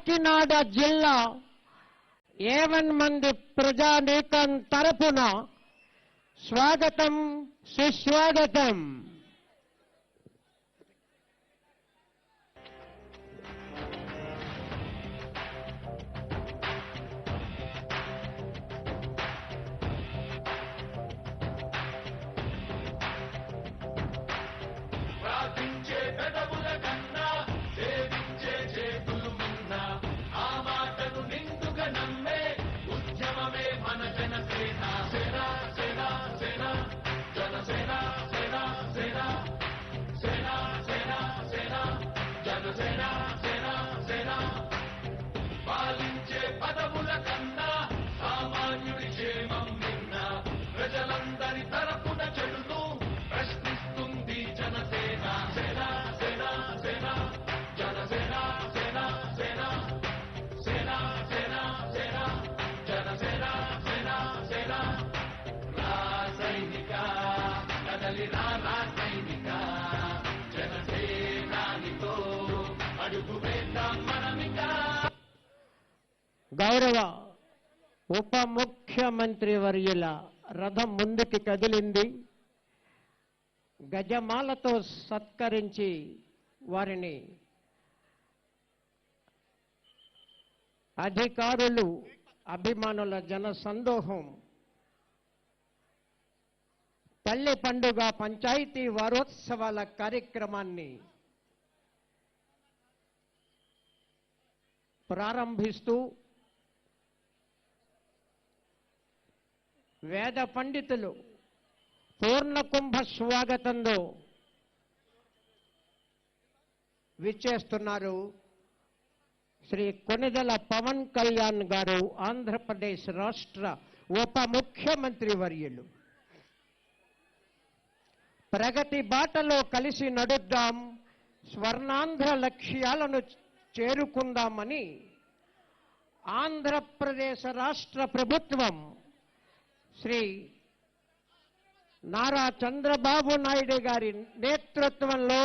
కాకినాడ జిల్లా ఏవన్ మంది ప్రజానీకం తరపున స్వాగతం, సుస్వాగతం. గౌరవ ఉప ముఖ్యమంత్రి వర్యుల రథం ముందుకి కదిలింది. గజమాలతో సత్కరించి వారిని అధికారులు, అభిమానుల జన సందోహం పల్లె పండుగ పంచాయతీ వారోత్సవాల కార్యక్రమాన్ని ప్రారంభిస్తూ వేద పండితులు పూర్ణ కుంభ స్వాగతంలో విచ్చేస్తున్నారు. శ్రీ కొణిదెల పవన్ కళ్యాణ్ గారు, ఆంధ్రప్రదేశ్ రాష్ట్ర ఉప ముఖ్యమంత్రి వర్యులు. ప్రగతి బాటలో కలిసి నడుద్దాం, స్వర్ణాంధ్ర లక్ష్యాలను చేరుకుందామని ఆంధ్రప్రదేశ్ రాష్ట్ర ప్రభుత్వం శ్రీ నారా చంద్రబాబు నాయుడు గారి నేతృత్వంలో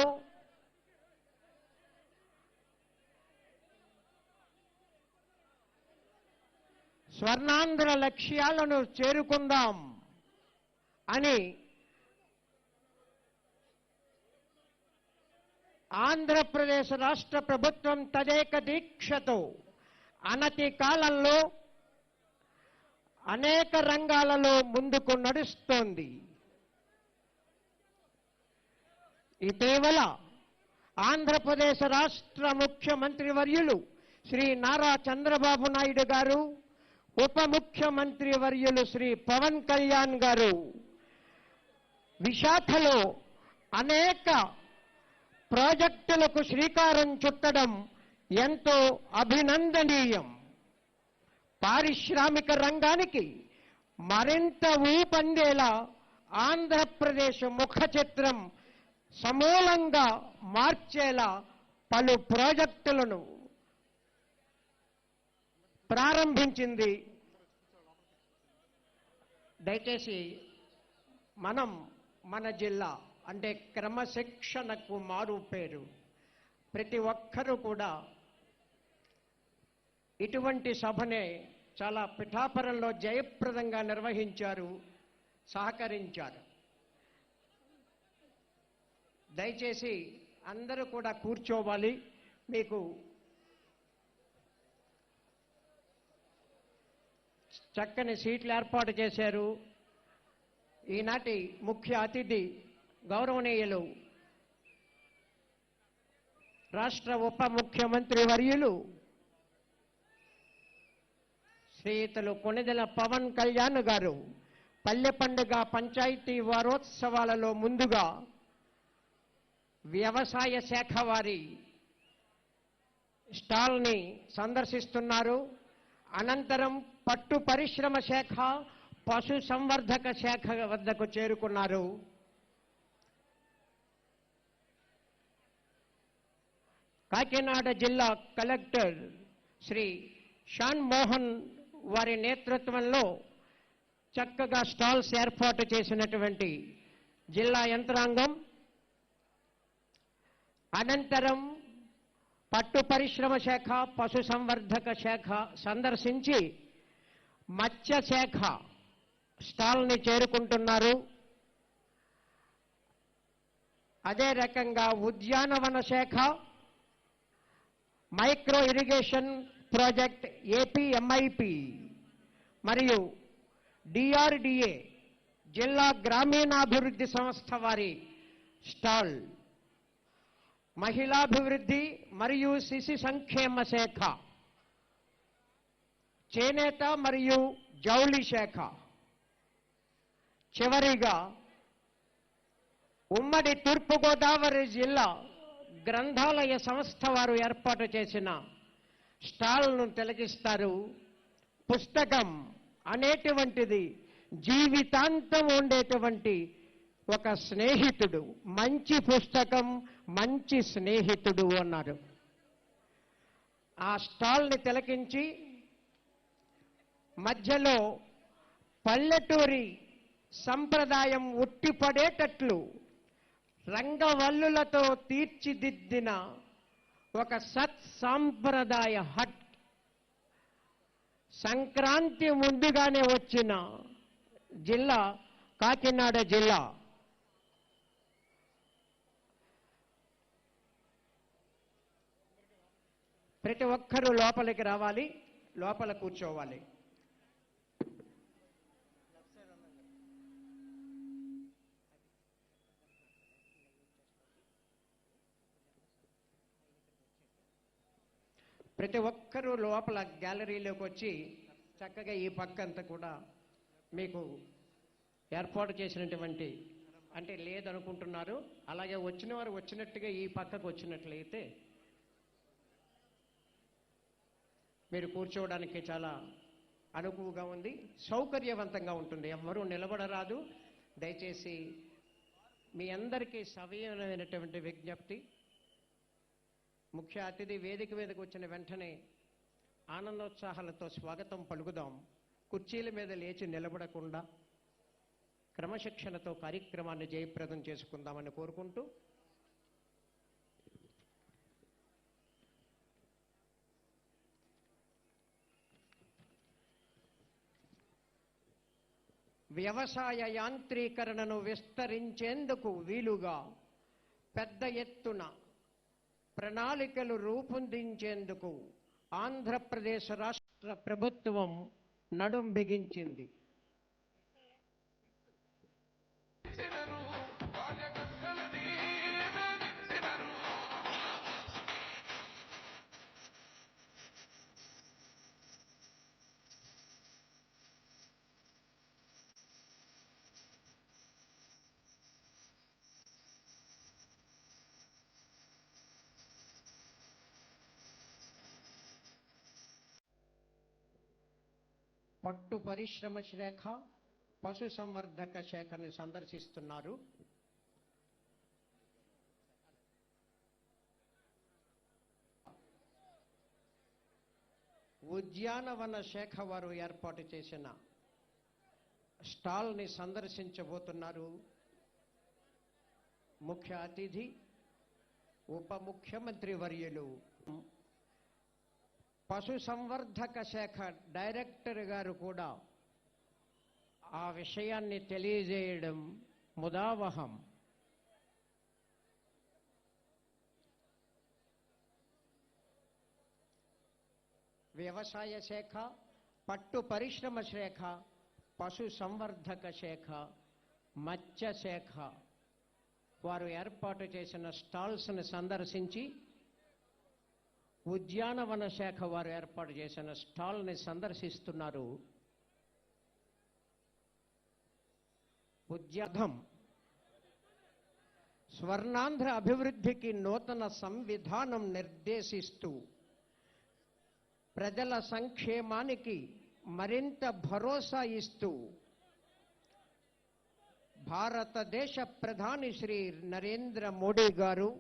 స్వర్ణాంధ్ర లక్ష్యాలను చేరుకుందాం అని ఆంధ్రప్రదేశ్ రాష్ట్ర ప్రభుత్వం తదేక దీక్షతో అనతి కాలంలో అనేక రంగాలలో ముందుకు నడుస్తోంది. ఇటీవల ఆంధ్రప్రదేశ్ రాష్ట్ర ముఖ్యమంత్రి వర్యులు శ్రీ నారా చంద్రబాబు నాయుడు గారు, ఉప ముఖ్యమంత్రి వర్యులు శ్రీ పవన్ కళ్యాణ్ గారు విశాఖలో అనేక ప్రాజెక్టులకు శ్రీకారం చుట్టడం ఎంతో అభినందనీయం. పారిశ్రామిక రంగానికి మరింత ఊపందేలా ఆంధ్రప్రదేశ్ ముఖ చిత్రం సమూలంగా మార్చేలా పలు ప్రాజెక్టులను ప్రారంభించింది. దయచేసి మన జిల్లా అంటే క్రమశిక్షణకు మారు పేరు. ప్రతి ఒక్కరూ కూడా ఇటువంటి సభనే చాలా పిఠాపురంలో జయప్రదంగా నిర్వహించారు, సహకరించారు. దయచేసి అందరూ కూడా కూర్చోవాలి. మీకు చక్కని సీట్లు ఏర్పాటు చేశారు. ఈనాటి ముఖ్య అతిథి గౌరవనీయులు రాష్ట్ర ఉప ముఖ్యమంత్రి వర్యులు శ్రీయుతులు కొణిదెల పవన్ కళ్యాణ్ గారు పల్లె పండుగ పంచాయతీ వారోత్సవాలలో ముందుగా వ్యవసాయ శాఖ వారి స్టాల్ని సందర్శిస్తున్నారు. అనంతరం పట్టు పరిశ్రమ శాఖ, పశు సంవర్ధక శాఖ వద్దకు చేరుకున్నారు. కాకినాడ జిల్లా కలెక్టర్ శ్రీ షాన్ మోహన్ వారి నేతృత్వంలో చక్కగా స్టాల్స్ ఏర్పాటు చేసినటువంటి జిల్లా యంత్రాంగం, అనంతరం పట్టు పరిశ్రమ శాఖ, పశు సంవర్ధక శాఖ సందర్శించి మత్స్య శాఖ స్టాల్ని చేరుకుంటున్నారు. అదే రకంగా ఉద్యానవన శాఖ, మైక్రో ఇరిగేషన్ ప్రాజెక్ట్ ఏపీఎంఐపి మరియు డిఆర్డిఏ జిల్లా గ్రామీణాభివృద్ధి సంస్థ వారి స్టాల్, మహిళాభివృద్ధి మరియు శిశు సంక్షేమ శాఖ, చేనేత మరియు జౌళి శాఖ, చివరిగా ఉమ్మడి తూర్పుగోదావరి జిల్లా గ్రంథాలయ సంస్థ వారు ఏర్పాటు చేసిన స్టాల్ను తిలకిస్తారు. పుస్తకం అనేటువంటిది జీవితాంతం ఉండేటువంటి ఒక స్నేహితుడు, మంచి పుస్తకం మంచి స్నేహితుడు అన్నారు. ఆ స్టాల్ని తిలకించి మధ్యలో పల్లెటూరి సంప్రదాయం ఉట్టిపడేటట్లు రంగవల్లులతో తీర్చిదిద్దిన ఒక సాంప్రదాయ హట్, సంక్రాంతి ముందుగానే వచ్చిన జిల్లా కాకినాడ జిల్లా. ప్రతి ఒక్కరూ లోపలికి రావాలి, లోపల కూర్చోవాలి. ప్రతి ఒక్కరూ లోపల గ్యాలరీలోకి వచ్చి చక్కగా ఈ పక్కంతా కూడా మీకు ఏర్పాటు చేసినటువంటి, అంటే లేదనుకుంటున్నారు, అలాగే వచ్చిన వారు వచ్చినట్టుగా ఈ పక్కకు వచ్చినట్లయితే మీరు కూర్చోవడానికి చాలా అనుకువగా ఉంది, సౌకర్యవంతంగా ఉంటుంది. ఎవ్వరూ నిలబడరాదు. దయచేసి మీ అందరికీ సవినయమైనటువంటి విజ్ఞప్తి, ముఖ్య అతిథి వేదిక మీదకు వచ్చిన వెంటనే ఆనందోత్సాహాలతో స్వాగతం పలుకుదాం. కుర్చీల మీద లేచి నిలబడకుండా క్రమశిక్షణతో కార్యక్రమాన్ని జయప్రదం చేసుకుందామని కోరుకుంటూ వ్యవసాయ యాంత్రీకరణను విస్తరించేందుకు వీలుగా పెద్ద ఎత్తున ప్రణాళికలు రూపొందించేందుకు ఆంధ్రప్రదేశ్ రాష్ట్ర ప్రభుత్వం నడుం బిగించింది. పట్టు పరిశ్రమ శాఖ, పశు సంవర్ధక శాఖని సందర్శిస్తున్నారు. ఉద్యానవన శాఖ వారు ఏర్పాటు చేసిన స్టాల్ని సందర్శించబోతున్నారు. ముఖ్య అతిథి ఉప ముఖ్యమంత్రి వర్యులు, పశు సంవర్ధక శాఖ డైరెక్టర్ గారు కూడా ఆ విషయాన్ని తెలియజేయడం ముదావహం. వ్యవసాయ శాఖ, పట్టు పరిశ్రమ శాఖ, పశు సంవర్ధక శాఖ, మత్స్య శాఖ వారు ఏర్పాటు చేసిన స్టాల్స్ని సందర్శించి ఉద్యానవన శాఖ వారు ఏర్పాటు చేసిన స్టాల్ని సందర్శిస్తున్నారు. ఉద్యానం స్వర్ణాంధ్ర అభివృద్ధికి నూతన సంవిధానం నిర్దేశిస్తూ ప్రజల సంక్షేమానికి మరింత భరోసా ఇస్తూ భారతదేశ ప్రధాని శ్రీ నరేంద్ర మోడీ గారు,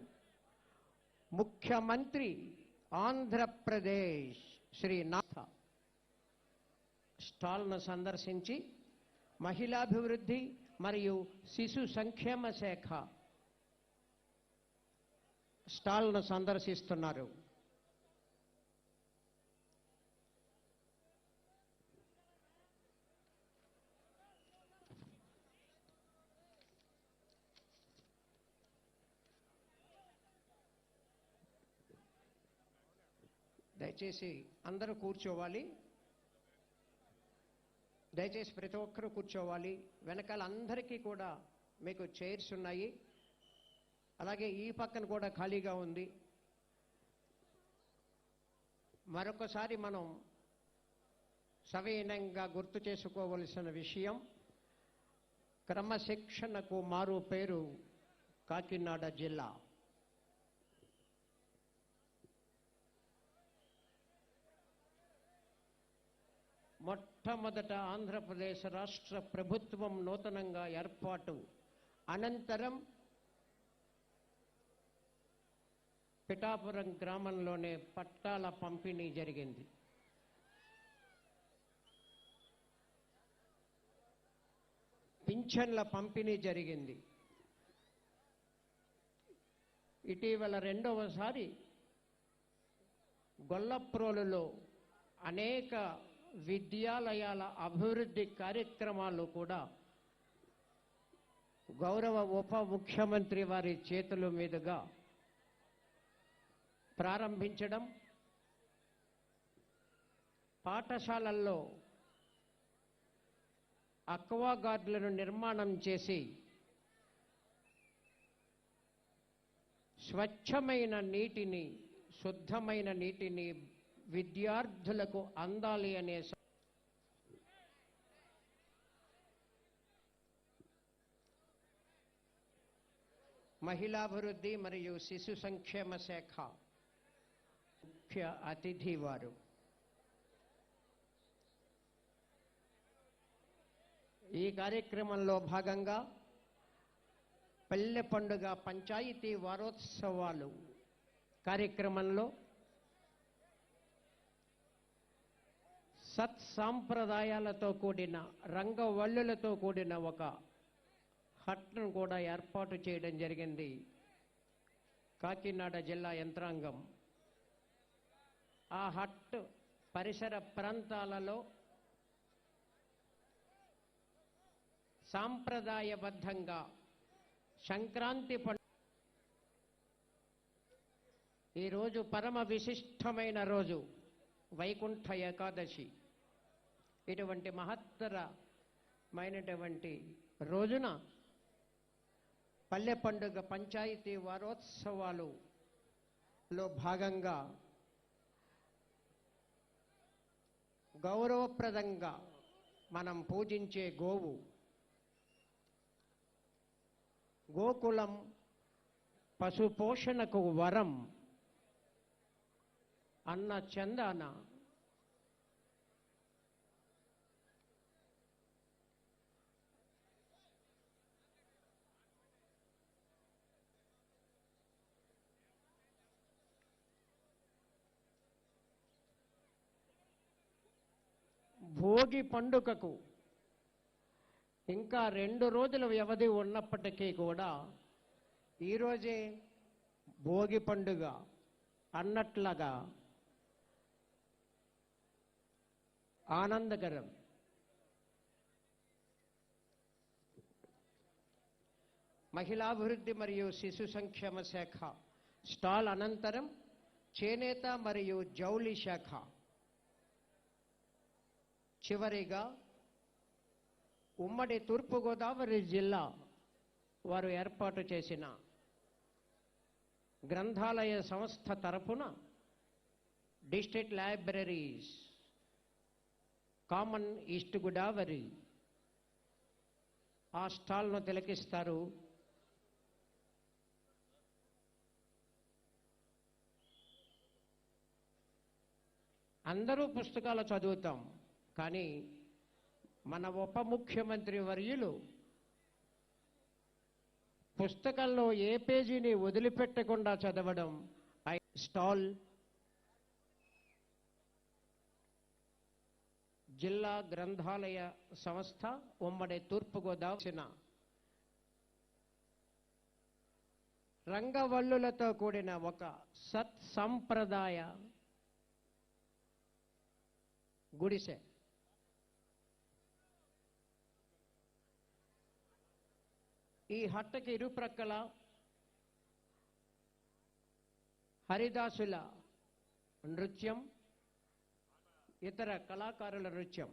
ముఖ్యమంత్రి ఆంధ్రప్రదేశ్ శ్రీ నాథ స్టాల్ను సందర్శించి మహిళాభివృద్ధి మరియు శిశు సంక్షేమ శాఖ స్టాల్ను సందర్శిస్తున్నారు. దయచేసి అందరూ కూర్చోవాలి. దయచేసి ప్రతి ఒక్కరూ కూర్చోవాలి. వెనకాల అందరికీ కూడా మీకు చైర్స్ ఉన్నాయి. అలాగే ఈ పక్కన కూడా ఖాళీగా ఉంది. మరొకసారి మనం సవినయంగా గుర్తు చేసుకోవలసిన విషయం, క్రమశిక్షణకు మారు పేరు కాకినాడ జిల్లా. మొట్టమొదట ఆంధ్రప్రదేశ్ రాష్ట్ర ప్రభుత్వం నూతనంగా ఏర్పాటు అనంతరం పిఠాపురం గ్రామంలోనే పట్టాల పంపిణీ జరిగింది. పింఛన్ల పంపిణీ జరిగింది. ఇటీవల రెండవసారి గొల్లప్రోలులో అనేక విద్యాలయాల అభివృద్ధి కార్యక్రమాలు కూడా గౌరవ ఉప ముఖ్యమంత్రి వారి చేతుల మీదుగా ప్రారంభించడం, పాఠశాలల్లో అక్వా గార్డులను నిర్మాణం చేసి స్వచ్ఛమైన నీటిని, శుద్ధమైన నీటిని విద్యార్థులకు అందాలి అనే మహిళాభివృద్ధి మరియు శిశు సంక్షేమ శాఖ ముఖ్య అతిథి వారు ఈ కార్యక్రమంలో భాగంగా పల్లె పండుగ పంచాయతీ వారోత్సవాలు కార్యక్రమంలో సత్సాంప్రదాయాలతో కూడిన రంగవల్లులతో కూడిన ఒక హట్ను కూడా ఏర్పాటు చేయడం జరిగింది కాకినాడ జిల్లా యంత్రాంగం. ఆ హట్ పరిసర ప్రాంతాలలో సాంప్రదాయబద్ధంగా సంక్రాంతి పండుగ ఈరోజు పరమ విశిష్టమైన రోజు వైకుంఠ ఏకాదశి. ఇటువంటి మహత్తరమైనటువంటి రోజున పల్లె పండుగ పంచాయతీ వారోత్సవాలలో భాగంగా గౌరవప్రదంగా మనం పూజించే గోవు, గోకులం పశుపోషణకు వరం అన్న చందాన భోగి పండుగకు ఇంకా 2 రోజుల వ్యవధి ఉన్నప్పటికీ కూడా ఈరోజే భోగి పండుగ అన్నట్లుగా ఆనందకరం. మహిళాభివృద్ధి మరియు శిశు సంక్షేమ శాఖ స్టాల్ అనంతరం చేనేత మరియు జౌళి శాఖ, చివరిగా ఉమ్మడి తూర్పుగోదావరి జిల్లా వారు ఏర్పాటు చేసిన గ్రంథాలయ సంస్థ తరపున district libraries common east Godavari ఆ స్టాల్ను తిలకిస్తారు. అందరూ పుస్తకాలు చదువుతాం, కానీ మన ఉప ముఖ్యమంత్రి వర్యులు పుస్తకంలో ఏ పేజీని వదిలిపెట్టకుండా చదవడం. స్టాల్ జిల్లా గ్రంథాలయ సంస్థ ఉమ్మడి తూర్పుగోదావరి రంగవల్లులతో కూడిన ఒక సత్సంప్రదాయ గుడిసె. ఈ హట్టకి ఇరుప్రక్కల హరిదాసుల నృత్యం, ఇతర కళాకారుల నృత్యం.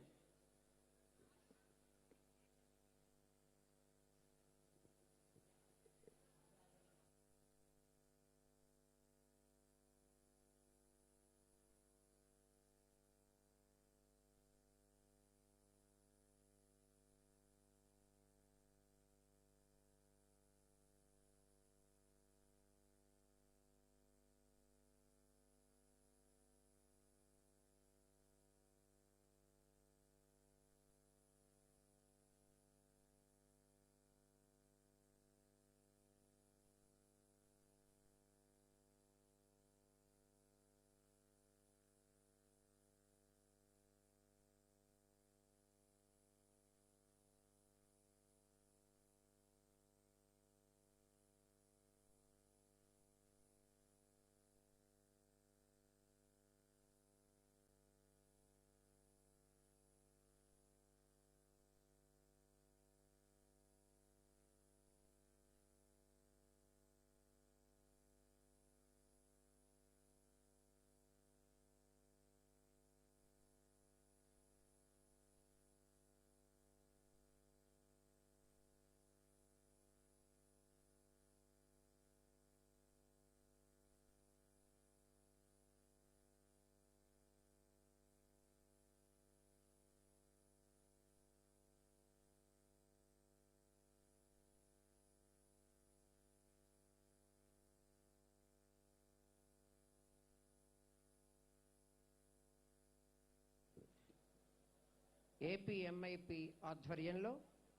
ఏపీఎంఐపి ఆధ్వర్యంలో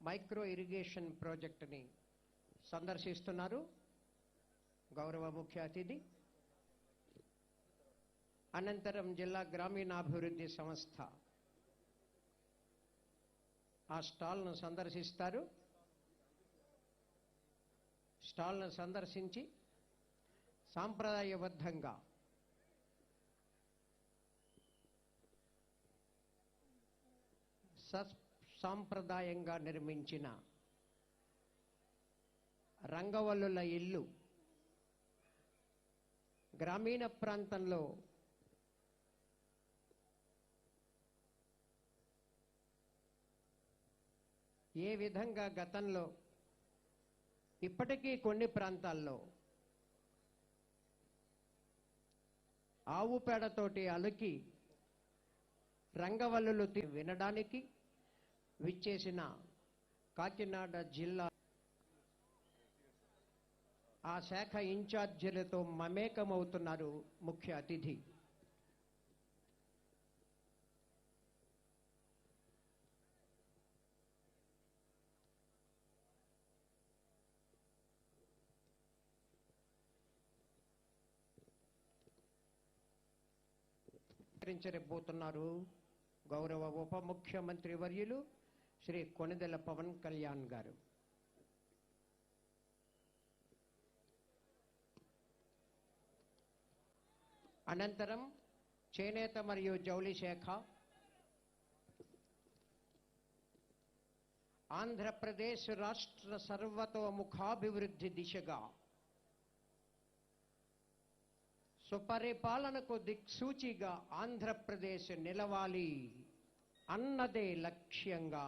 మైక్రో ఇరిగేషన్ ప్రాజెక్టుని సందర్శిస్తున్నారు గౌరవ ముఖ్య అతిథి. అనంతరం జిల్లా గ్రామీణాభివృద్ధి సంస్థ ఆ స్టాల్ను సందర్శిస్తారు. స్టాల్ను సందర్శించి సాంప్రదాయబద్ధంగా సాంప్రదాయంగా నిర్మించిన రంగవల్లుల ఇల్లు గ్రామీణ ప్రాంతంలో ఏ విధంగా గతంలో ఇప్పటికీ కొన్ని ప్రాంతాల్లో ఆవు పేడతోటి అలికి రంగవల్లులు వినడానికి విచ్చేసిన కాకినాడ జిల్లా ఆ శాఖ ఇన్ఛార్జీలతో మమేకమవుతున్నారు ముఖ్య అతిథి. పోతున్నారు గౌరవ ఉప ముఖ్యమంత్రి వర్యులు శ్రీ కొణిదెల పవన్ కళ్యాణ్ గారు. అనంతరం చేనేత మరియు జౌళి శాఖ, ఆంధ్రప్రదేశ్ రాష్ట్ర సర్వతోముఖాభివృద్ధి దిశగా సుపరిపాలనకు దిక్సూచిగా ఆంధ్రప్రదేశ్ నిలవాలి అన్నదే లక్ష్యంగా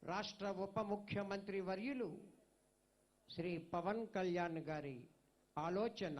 రాష్ట్ర ఉప ముఖ్యమంత్రి వర్యులు శ్రీ పవన్ కళ్యాణ్ గారి ఆలోచన.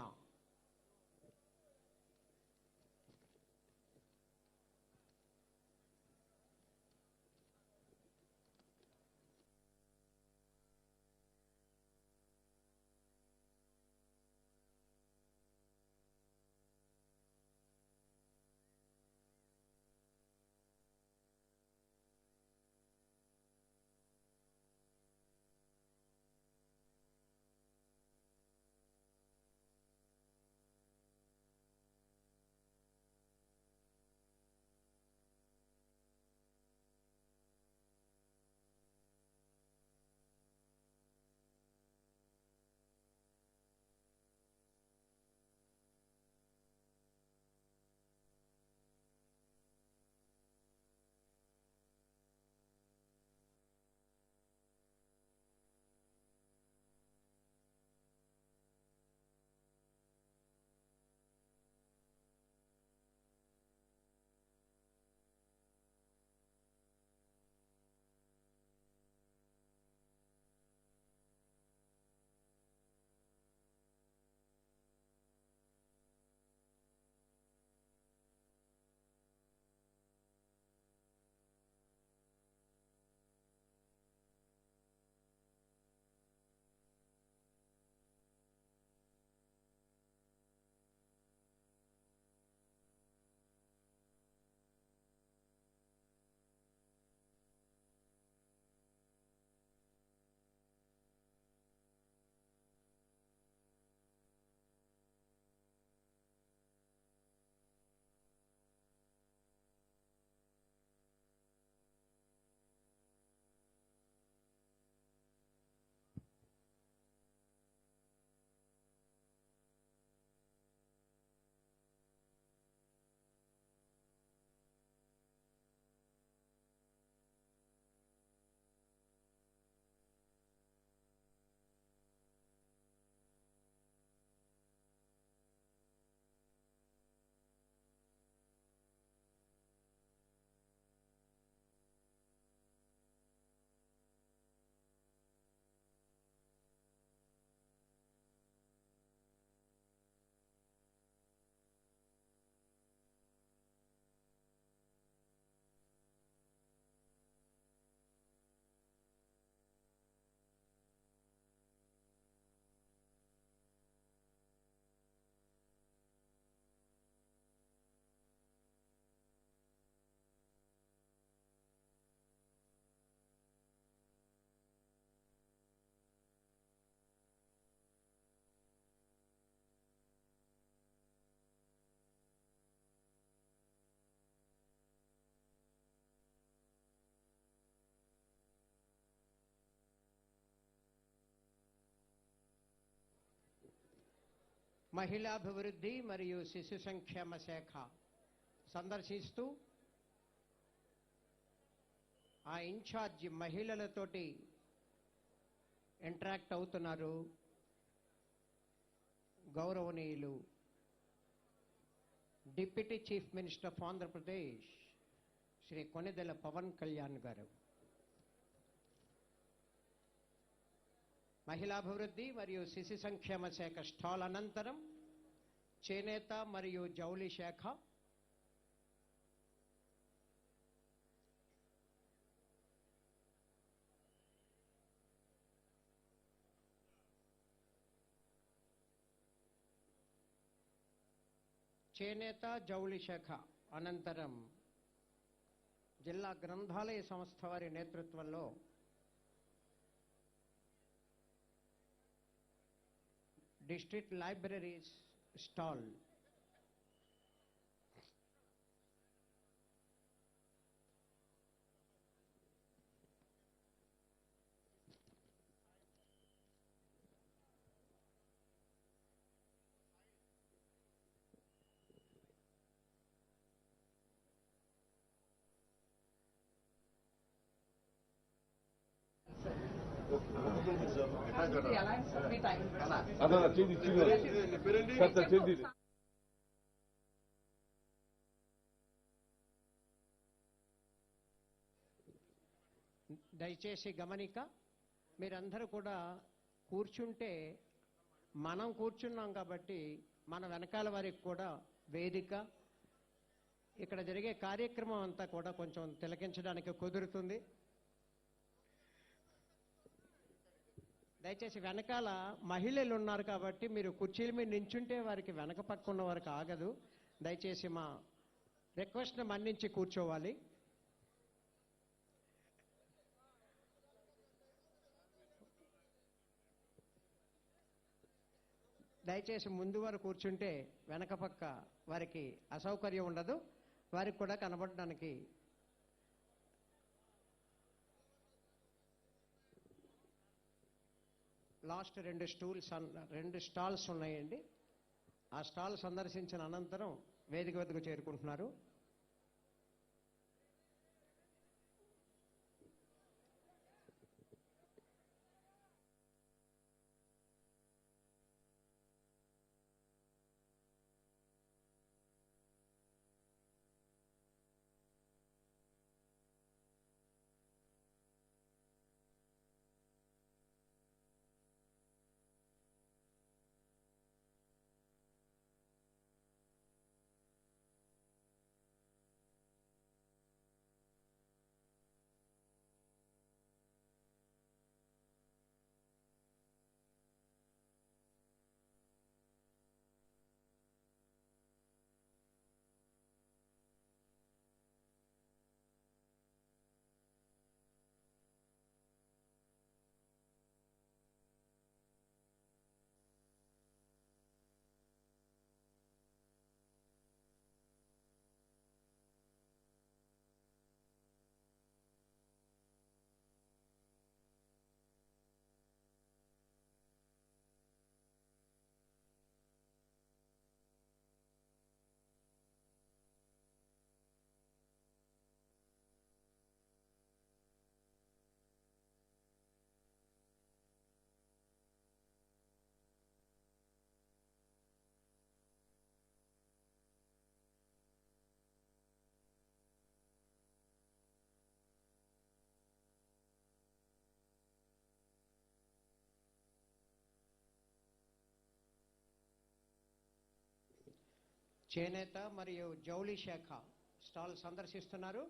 మహిళాభివృద్ధి మరియు శిశు సంక్షేమ శాఖ సందర్శిస్తూ ఆ ఇన్ఛార్జి మహిళలతోటి ఇంటరాక్ట్ అవుతున్నారు గౌరవనీయులు deputy chief minister of Andhra Pradesh Shri Konidela Pawan Kalyan గారు. మహిళాభివృద్ధి మరియు శిశు సంక్షేమ శాఖ స్టాల్ అనంతరం చేనేత మరియు జౌళి శాఖ, చేనేత జౌళి శాఖ అనంతరం జిల్లా గ్రంథాలయ సంస్థ వారి నేతృత్వంలో డిస్ట్రిక్ట్ లైబ్రరీస్ స్టాల్, దయచేసి గమనిక, మీరందరూ కూడా కూర్చుంటే మనం కూర్చున్నాం కాబట్టి మన వెనకాల వారికి కూడా వేదిక, ఇక్కడ జరిగే కార్యక్రమం అంతా కూడా కొంచెం తిలకించడానికి కుదురుతుంది. దయచేసి వెనకాల మహిళలు ఉన్నారు కాబట్టి మీరు కుర్చీల మీద నించుంటే వారికి వెనక పక్క ఉన్న వారికి ఆగదు. దయచేసి మా రిక్వెస్ట్ని మన్నించి కూర్చోవాలి. దయచేసి ముందు వారు కూర్చుంటే వెనక పక్క వారికి అసౌకర్యం ఉండదు, వారికి కూడా కనబడడానికి. లాస్ట్ రెండు స్టాల్స్ ఉన్నాయండి. ఆ స్టాల్ సందర్శించిన అనంతరం వేదిక వద్దకు చేరుకుంటున్నారు. చేనేత మరియు జౌళి శాఖ స్టాల్ సందర్శిస్తున్నారు.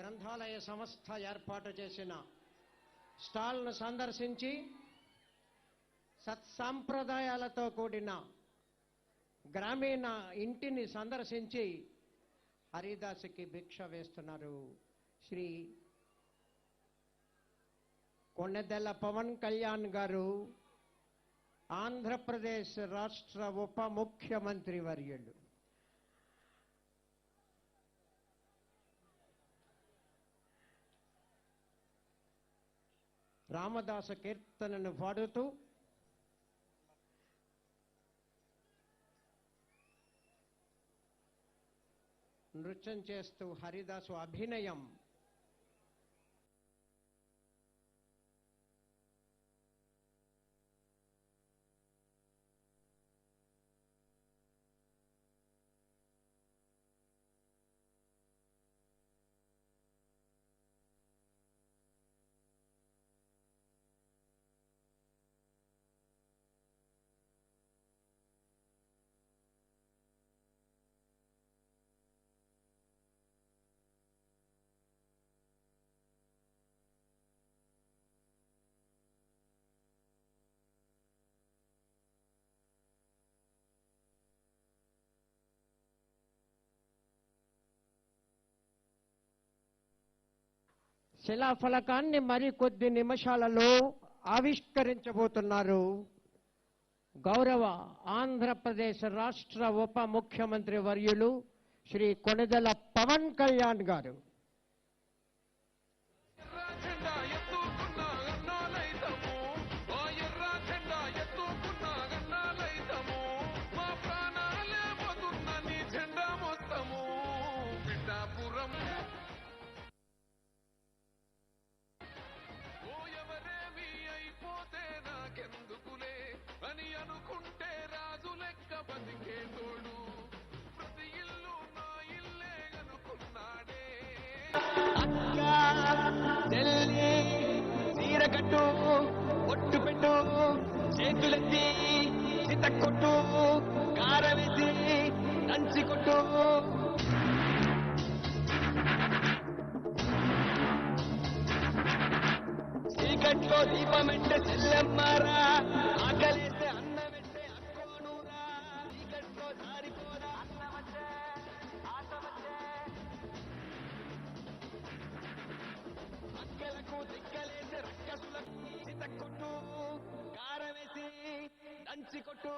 గ్రంథాలయ సంస్థ ఏర్పాటు చేసిన స్టాల్ను సందర్శించి సత్సాంప్రదాయాలతో కూడిన గ్రామీణ ఇంటిని సందర్శించి హరిదాసుకి భిక్ష వేస్తున్నారు శ్రీ కొణిదెల పవన్ కళ్యాణ్ గారు, ఆంధ్రప్రదేశ్ రాష్ట్ర ఉప ముఖ్యమంత్రి వర్యులు. రామదాసు కీర్తనను పాడుతూ నృత్యం చేస్తూ హరిదాసు అభినయం శిలాఫలకాన్ని మరికొద్ది నిమిషాలలో ఆవిష్కరించబోతున్నారు గౌరవ ఆంధ్రప్రదేశ్ రాష్ట్ర ఉప ముఖ్యమంత్రి వర్యులు శ్రీ కొణిదెల పవన్ కళ్యాణ్ గారు. చీరకట్టు ఒట్టు పెట్టు చేతులెత్తి చితక్కొట్టు కారవేసి దంచి కొట్టు చీకట్లో దీపమెంటే చెల్లెమ్మారా ఆకలేస్తే అన్నమెంటే అక్కోనూరా చీకట్లో జారిపోరా అన్నమచ్చే ఆటమచ్చే అక్కలకు దిక్కలేసి రక్కసులకు చితక్కొట్టు కారవేసి దంచి కొట్టు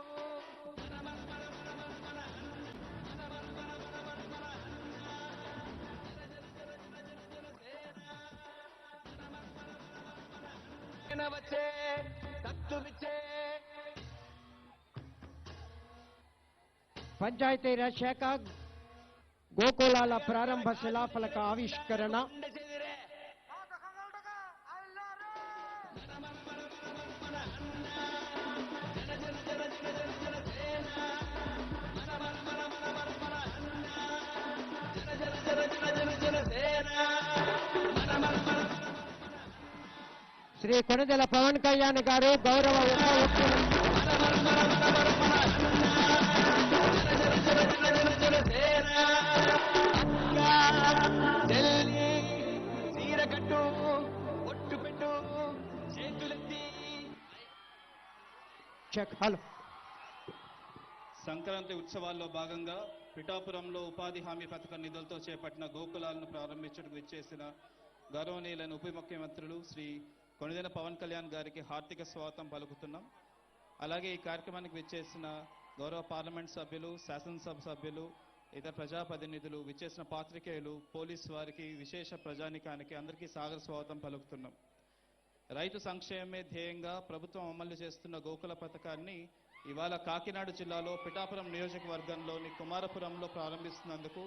వచ్చే తత్తువిచ్చే పంచాయతీరాజ్ శాఖ గోకులాల ప్రారంభ శిలాఫలక ఆవిష్కరణ శ్రీ కొణిదెల పవన్ కళ్యాణ్ గారు, గౌరవ ఉప చీరకట్టు ఒట్టు పెట్టు చేతులెత్తి హలో. సంక్రాంతి ఉత్సవాల్లో భాగంగా పిఠాపురంలో ఉపాధి హామీ పథకం నిధులతో చేపట్టిన గోకులాలను ప్రారంభించడానికి విచ్చేసిన గౌరవనీయులైన ఉప ముఖ్యమంత్రులు శ్రీ కొణిదెల పవన్ కళ్యాణ్ గారికి హార్దిక స్వాగతం పలుకుతున్నాం. అలాగే ఈ కార్యక్రమానికి విచ్చేసిన గౌరవ పార్లమెంట్ సభ్యులు, శాసనసభ సభ్యులు, ఇతర ప్రజాప్రతినిధులు, విచ్చేసిన పాత్రికేయులు, పోలీసు వారికి, విశేష ప్రజానికానికి అందరికీ సాగర స్వాగతం పలుకుతున్నాం. రైతు సంక్షేమమే ధ్యేయంగా ప్రభుత్వం అమలు చేస్తున్న గోకుల పథకాన్ని ఇవాళ కాకినాడ జిల్లాలో పిఠాపురం నియోజకవర్గంలోని కుమారపురంలో ప్రారంభిస్తున్నందుకు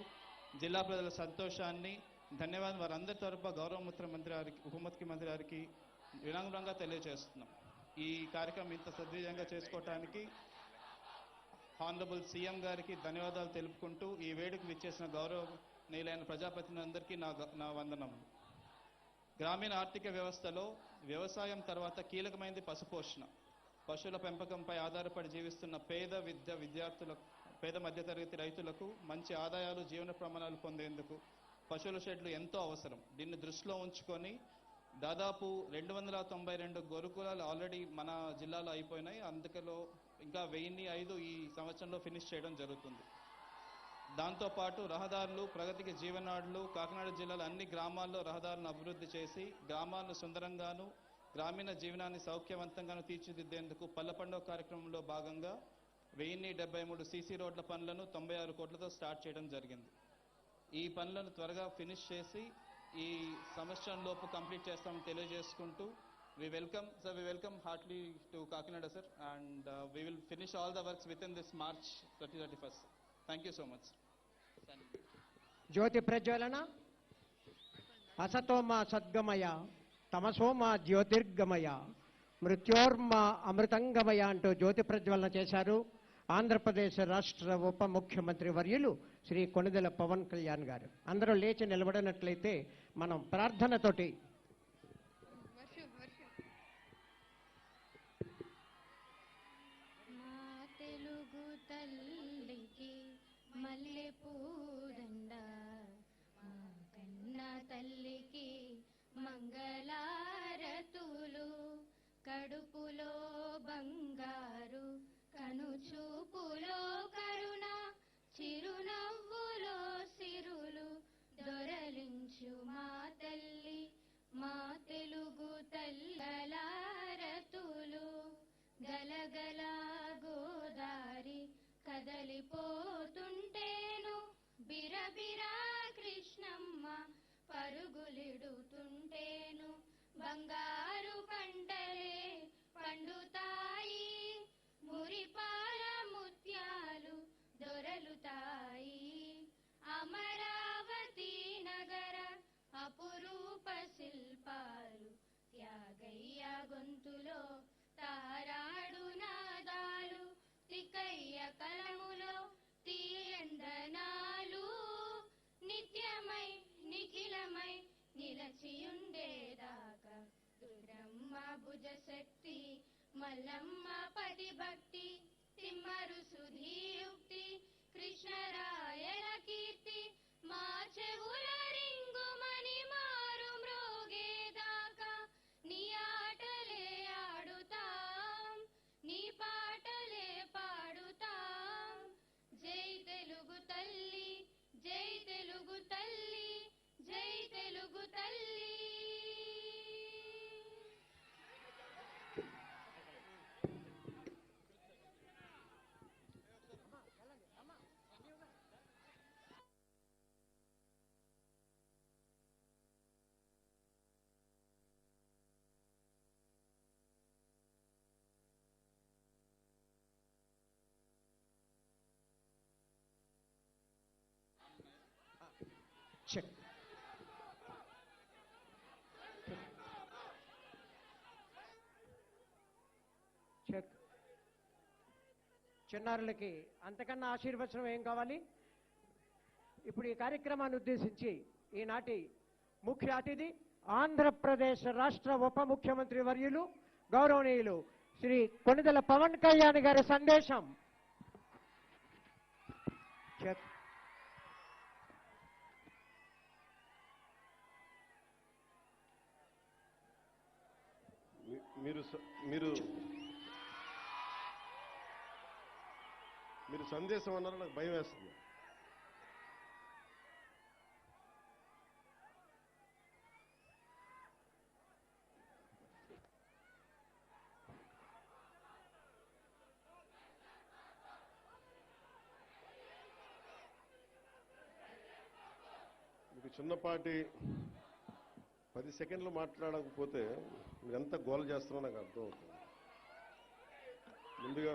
జిల్లా ప్రజల సంతోషాన్ని, ధన్యవాదాలు వారందరి తరఫున గౌరవ ముఖ్యమంత్రి గారికి, ఉప ముఖ్యమంత్రి గారికి వినమ్రంగా తెలియజేస్తున్నాం. ఈ కార్యక్రమం ఇంత సద్విజయంగా చేసుకోవటానికి హానరబుల్ సీఎం గారికి ధన్యవాదాలు తెలుపుకుంటూ ఈ వేడుకకు విచ్చేసిన గౌరవనీయులైన ప్రజాప్రతినిధులందరికీ నా వందనములు. గ్రామీణ ఆర్థిక వ్యవస్థలో వ్యవసాయం తర్వాత కీలకమైనది పశుపోషణ. పశువుల పెంపకంపై ఆధారపడి జీవిస్తున్న పేద మధ్యతరగతి రైతులకు మంచి ఆదాయాలు, జీవన ప్రమాణాలు పొందేందుకు పశువుల షెడ్లు ఎంతో అవసరం. దీన్ని దృష్టిలో ఉంచుకొని దాదాపు 292 గురుకులాలు ఆల్రెడీ మన జిల్లాలో అయిపోయినాయి. అందుకలో ఇంకా 1005 ఈ సంవత్సరంలో ఫినిష్ చేయడం జరుగుతుంది. దాంతోపాటు రహదారులు, ప్రగతికి జీవనాడులు, కాకినాడ జిల్లాలో అన్ని గ్రామాల్లో రహదారులను అభివృద్ధి చేసి గ్రామాలను సుందరంగాను, గ్రామీణ జీవనాన్ని సౌఖ్యవంతంగాను తీర్చిదిద్దేందుకు పల్లె పండుగ కార్యక్రమంలో భాగంగా 1073 సీసీ రోడ్ల పనులను 96 కోట్లతో స్టార్ట్ చేయడం జరిగింది. ఈ పనులను త్వరగా ఫినిష్ చేసి ఈ సంవత్సరంలోపు కంప్లీట్ చేస్తామని తెలియజేసుకుంటూ we welcome heartily to Kakinada sir, and we will finish all the works within this March 31st. Thank you so much. జ్యోతి ప్రజ్వలన, అసతోమ సద్గమయ, తమసోమ జ్యోతిర్గమయ, మృత్యోర్మ అమృతంగమయ అంటూ జ్యోతి ప్రజ్వలన చేశారు ఆంధ్రప్రదేశ్ రాష్ట్ర ఉప ముఖ్యమంత్రి వర్యులు శ్రీ కొణిదెల పవన్ కళ్యాణ్ గారు. అందరూ లేచి నిలబడినట్లయితే మనం ప్రార్థనతోటి తెలుగు తల్లికి మల్లె పూదండ, మా కన్న తల్లికి మంగళారతులు, కడుపులో బంగారు కనుచూపులో కరుణ, చిరునవ్వులో సిరులు దొరలించు మా తల్లి, మా తెలుగు తల్లలారతులు. గలగల గోదారి కదలిపోతుంటేను, బిరబిరా కృష్ణమ్మ పరుగులిడుతుంటేను, బంగారు పంటలే పండుతాయి, మురిపాల ముత్యాలు దొరలుతాయి. అమరావతి నగర అపురూప శిల్పాలు, త్యాగయ్య గొంతులో తారాడు నాదాలు, తికయ్య కలములో తీయందనాలు, నిత్యమై నిఖిలమై నిలచియుండేదాకా దుర్గమ్మ భుజశక్తి, మల్లమ్మ పతిభక్తి, తిమ్మరు సుధీయుక్తి, కృష్ణరాయల కీర్తి, మా చెవుల రింగుమని మారు మ్రోగేదాకా నీ ఆటలే ఆడుతాం, నీ పాటలే పాడుతాం. జై తెలుగు తల్లి, జై తెలుగు తల్లి, జై తెలుగు తల్లి. Check check. చిన్నారులకి అంతకన్నా ఆశీర్వచనం ఏం కావాలి? ఇప్పుడు ఈ కార్యక్రమాన్ని ఉద్దేశించి ఈనాటి ముఖ్య అతిథి ఆంధ్రప్రదేశ్ రాష్ట్ర ఉప ముఖ్యమంత్రి వర్యులు గౌరవనీయులు శ్రీ కొణిదెల పవన్ కళ్యాణ్ గారి సందేశం. చెక్. మీరు సందేశం అన్నారు, నాకు భయం వేస్తుంది. మీకు చిన్నపాటి 10 సెకండ్లు మాట్లాడకపోతే మీరు ఎంత గోల చేస్తారో నాకు అర్థమవుతుంది. ముందుగా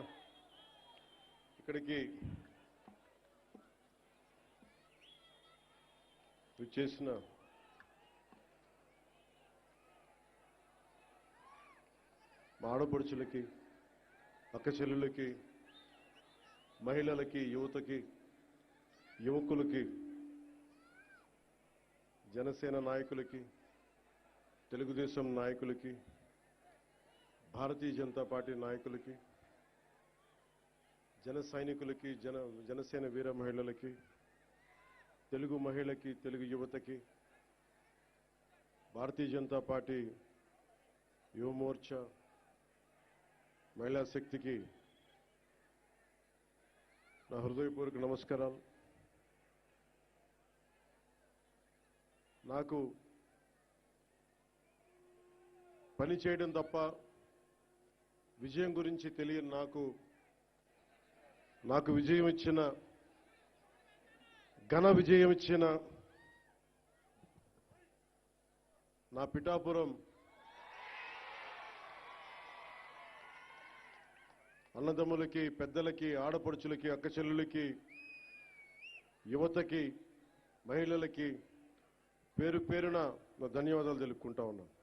ఇక్కడికి విచ్చేసిన మా ఆడపడుచులకి, అక్క చెల్లెళ్ళకి, మహిళలకి, యువతకి, యువకులకి, జనసేన నాయకులకి, తెలుగుదేశం నాయకులకి, భారతీయ జనతా పార్టీ నాయకులకి, జన సైనికులకి, జనసేన వీర మహిళలకి, తెలుగు మహిళకి, తెలుగు యువతకి, భారతీయ జనతా పార్టీ యువ మోర్చా, మహిళా శక్తికి నా హృదయపూర్వక నమస్కారాలు. నాకు పని చేయడం తప్ప విజయం గురించి తెలియని నాకు విజయం ఇచ్చిన, ఘన విజయం ఇచ్చిన నా పిఠాపురం అన్నదమ్ములకి, పెద్దలకి, ఆడపడుచులకి, అక్కచెల్లులకి, యువతకి, మహిళలకి పేరు పేరున నా ధన్యవాదాలు తెలుపుకుంటా ఉన్నాను.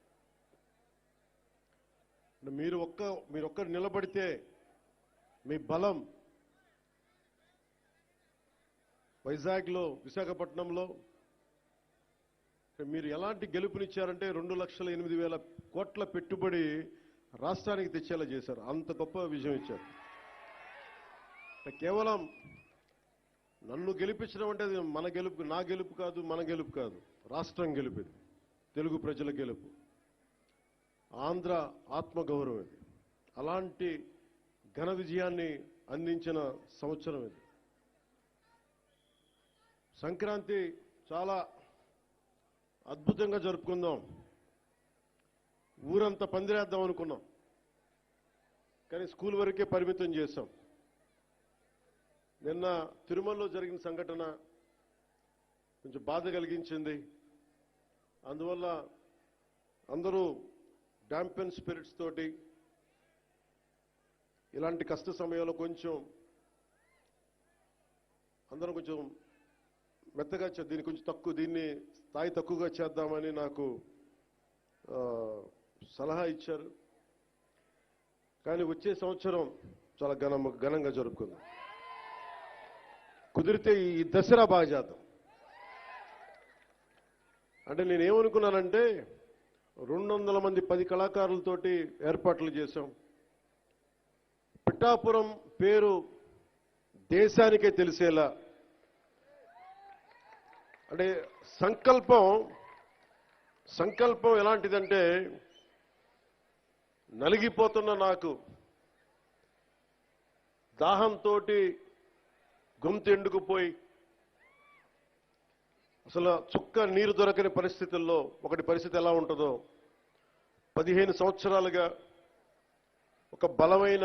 మీరు ఒక్కరు నిలబడితే మీ బలం వైజాగ్లో, విశాఖపట్నంలో మీరు ఎలాంటి గెలుపునిచ్చారంటే 2,08,000 కోట్ల పెట్టుబడి రాష్ట్రానికి తెచ్చేలా చేశారు. అంత గొప్ప విజయం ఇచ్చారు. కేవలం నన్ను గెలిపించడం అంటే అది మన గెలుపు, నా గెలుపు కాదు, మన గెలుపు కాదు, రాష్ట్రం గెలుపు. ఇది తెలుగు ప్రజల గెలుపు, ఆంధ్ర ఆత్మగౌరవం. ఇది అలాంటి ఘన విజయాన్ని అందించిన సంవత్సరం ఇది. సంక్రాంతి చాలా అద్భుతంగా జరుపుకుందాం, ఊరంతా పందిరేద్దాం అనుకున్నాం, కానీ స్కూల్ వరకే పరిమితం చేశాం. నిన్న తిరుమలలో జరిగిన సంఘటన కొంచెం బాధ కలిగించింది. అందువల్ల అందరూ డాంపెన్ స్పిరిట్స్ తోటి ఇలాంటి కష్ట సమయంలో అందరం కొంచెం మెత్తగా దీన్ని స్థాయి తక్కువగా చేద్దామని నాకు సలహా ఇచ్చారు. కానీ వచ్చే సంవత్సరం చాలా ఘనంగా జరుపుకుందాం. కుదిరితే ఈ దసరా బాగా చేద్దాం. అంటే నేనేమనుకున్నానంటే 200 మంది 10 కళాకారులతోటి ఏర్పాట్లు చేశాం. పిఠాపురం పేరు దేశానికే తెలిసేలా, అంటే సంకల్పం ఎలాంటిదంటే, నలిగిపోతున్న నాకు దాహంతో గొంతు ఎండుకుపోయి అసలు చుక్క నీరు దొరకని పరిస్థితుల్లో ఒకటి పరిస్థితి ఎలా ఉంటుందో 15 సంవత్సరాలుగా ఒక బలమైన,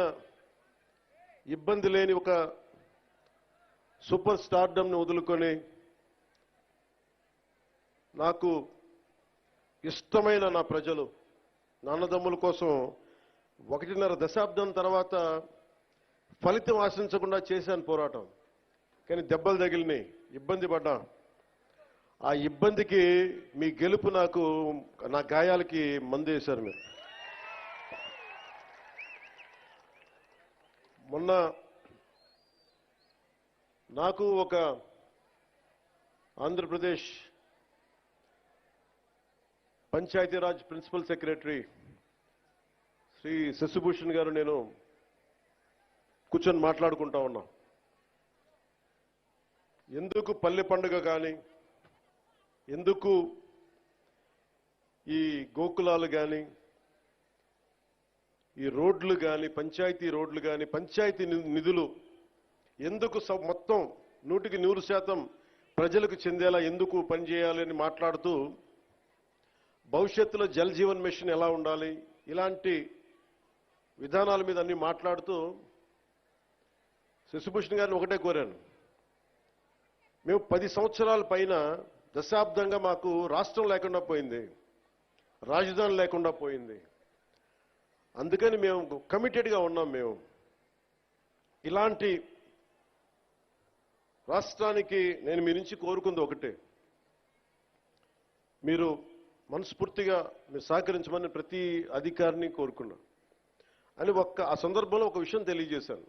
ఇబ్బంది లేని ఒక సూపర్ స్టార్డమ్ని వదులుకొని నాకు ఇష్టమైన నా ప్రజలు, నా అన్నదమ్ముల కోసం 1.5 దశాబ్దం తర్వాత ఫలితం ఆశించకుండా చేశాను పోరాటం. కానీ దెబ్బలు తగిలినాయి, ఇబ్బంది పడ్డా. ఆ ఇబ్బందికి మీ గెలుపు నా గాయాలకి మందేశారు మీరు. మొన్న నాకు ఒక ఆంధ్రప్రదేశ్ పంచాయతీరాజ్ ప్రిన్సిపల్ సెక్రటరీ శ్రీ శశిభూషణ్ గారు నేను కూర్చొని మాట్లాడుకుంటా ఉన్నాం. ఎందుకు పల్లె పండుగ కానీ, ఎందుకు ఈ గోకులాలు కానీ, ఈ రోడ్లు కానీ, పంచాయతీ రోడ్లు కానీ, పంచాయతీ నిధులు ఎందుకు మొత్తం 100% ప్రజలకు చెందేలా ఎందుకు పనిచేయాలని మాట్లాడుతూ, భవిష్యత్తులో జల్ జీవన్ మిషన్ ఎలా ఉండాలి, ఇలాంటి విధానాల మీద అన్ని మాట్లాడుతూ శశిభూషణ్ గారిని ఒకటే కోరాను. మేము 10 సంవత్సరాల పైన, దశాబ్దంగా మాకు రాష్ట్రం లేకుండా పోయింది, రాజధాని లేకుండా పోయింది. అందుకని మేము కమిటెడ్గా ఉన్నాం. మేము ఇలాంటి రాష్ట్రానికి నేను మీ నుంచి కోరుకుంది ఒకటే, మీరు మనస్ఫూర్తిగా మీరు సహకరించమని ప్రతి అధికారిని కోరుకున్నా అని ఆ సందర్భంలో ఒక విషయం తెలియజేశాను.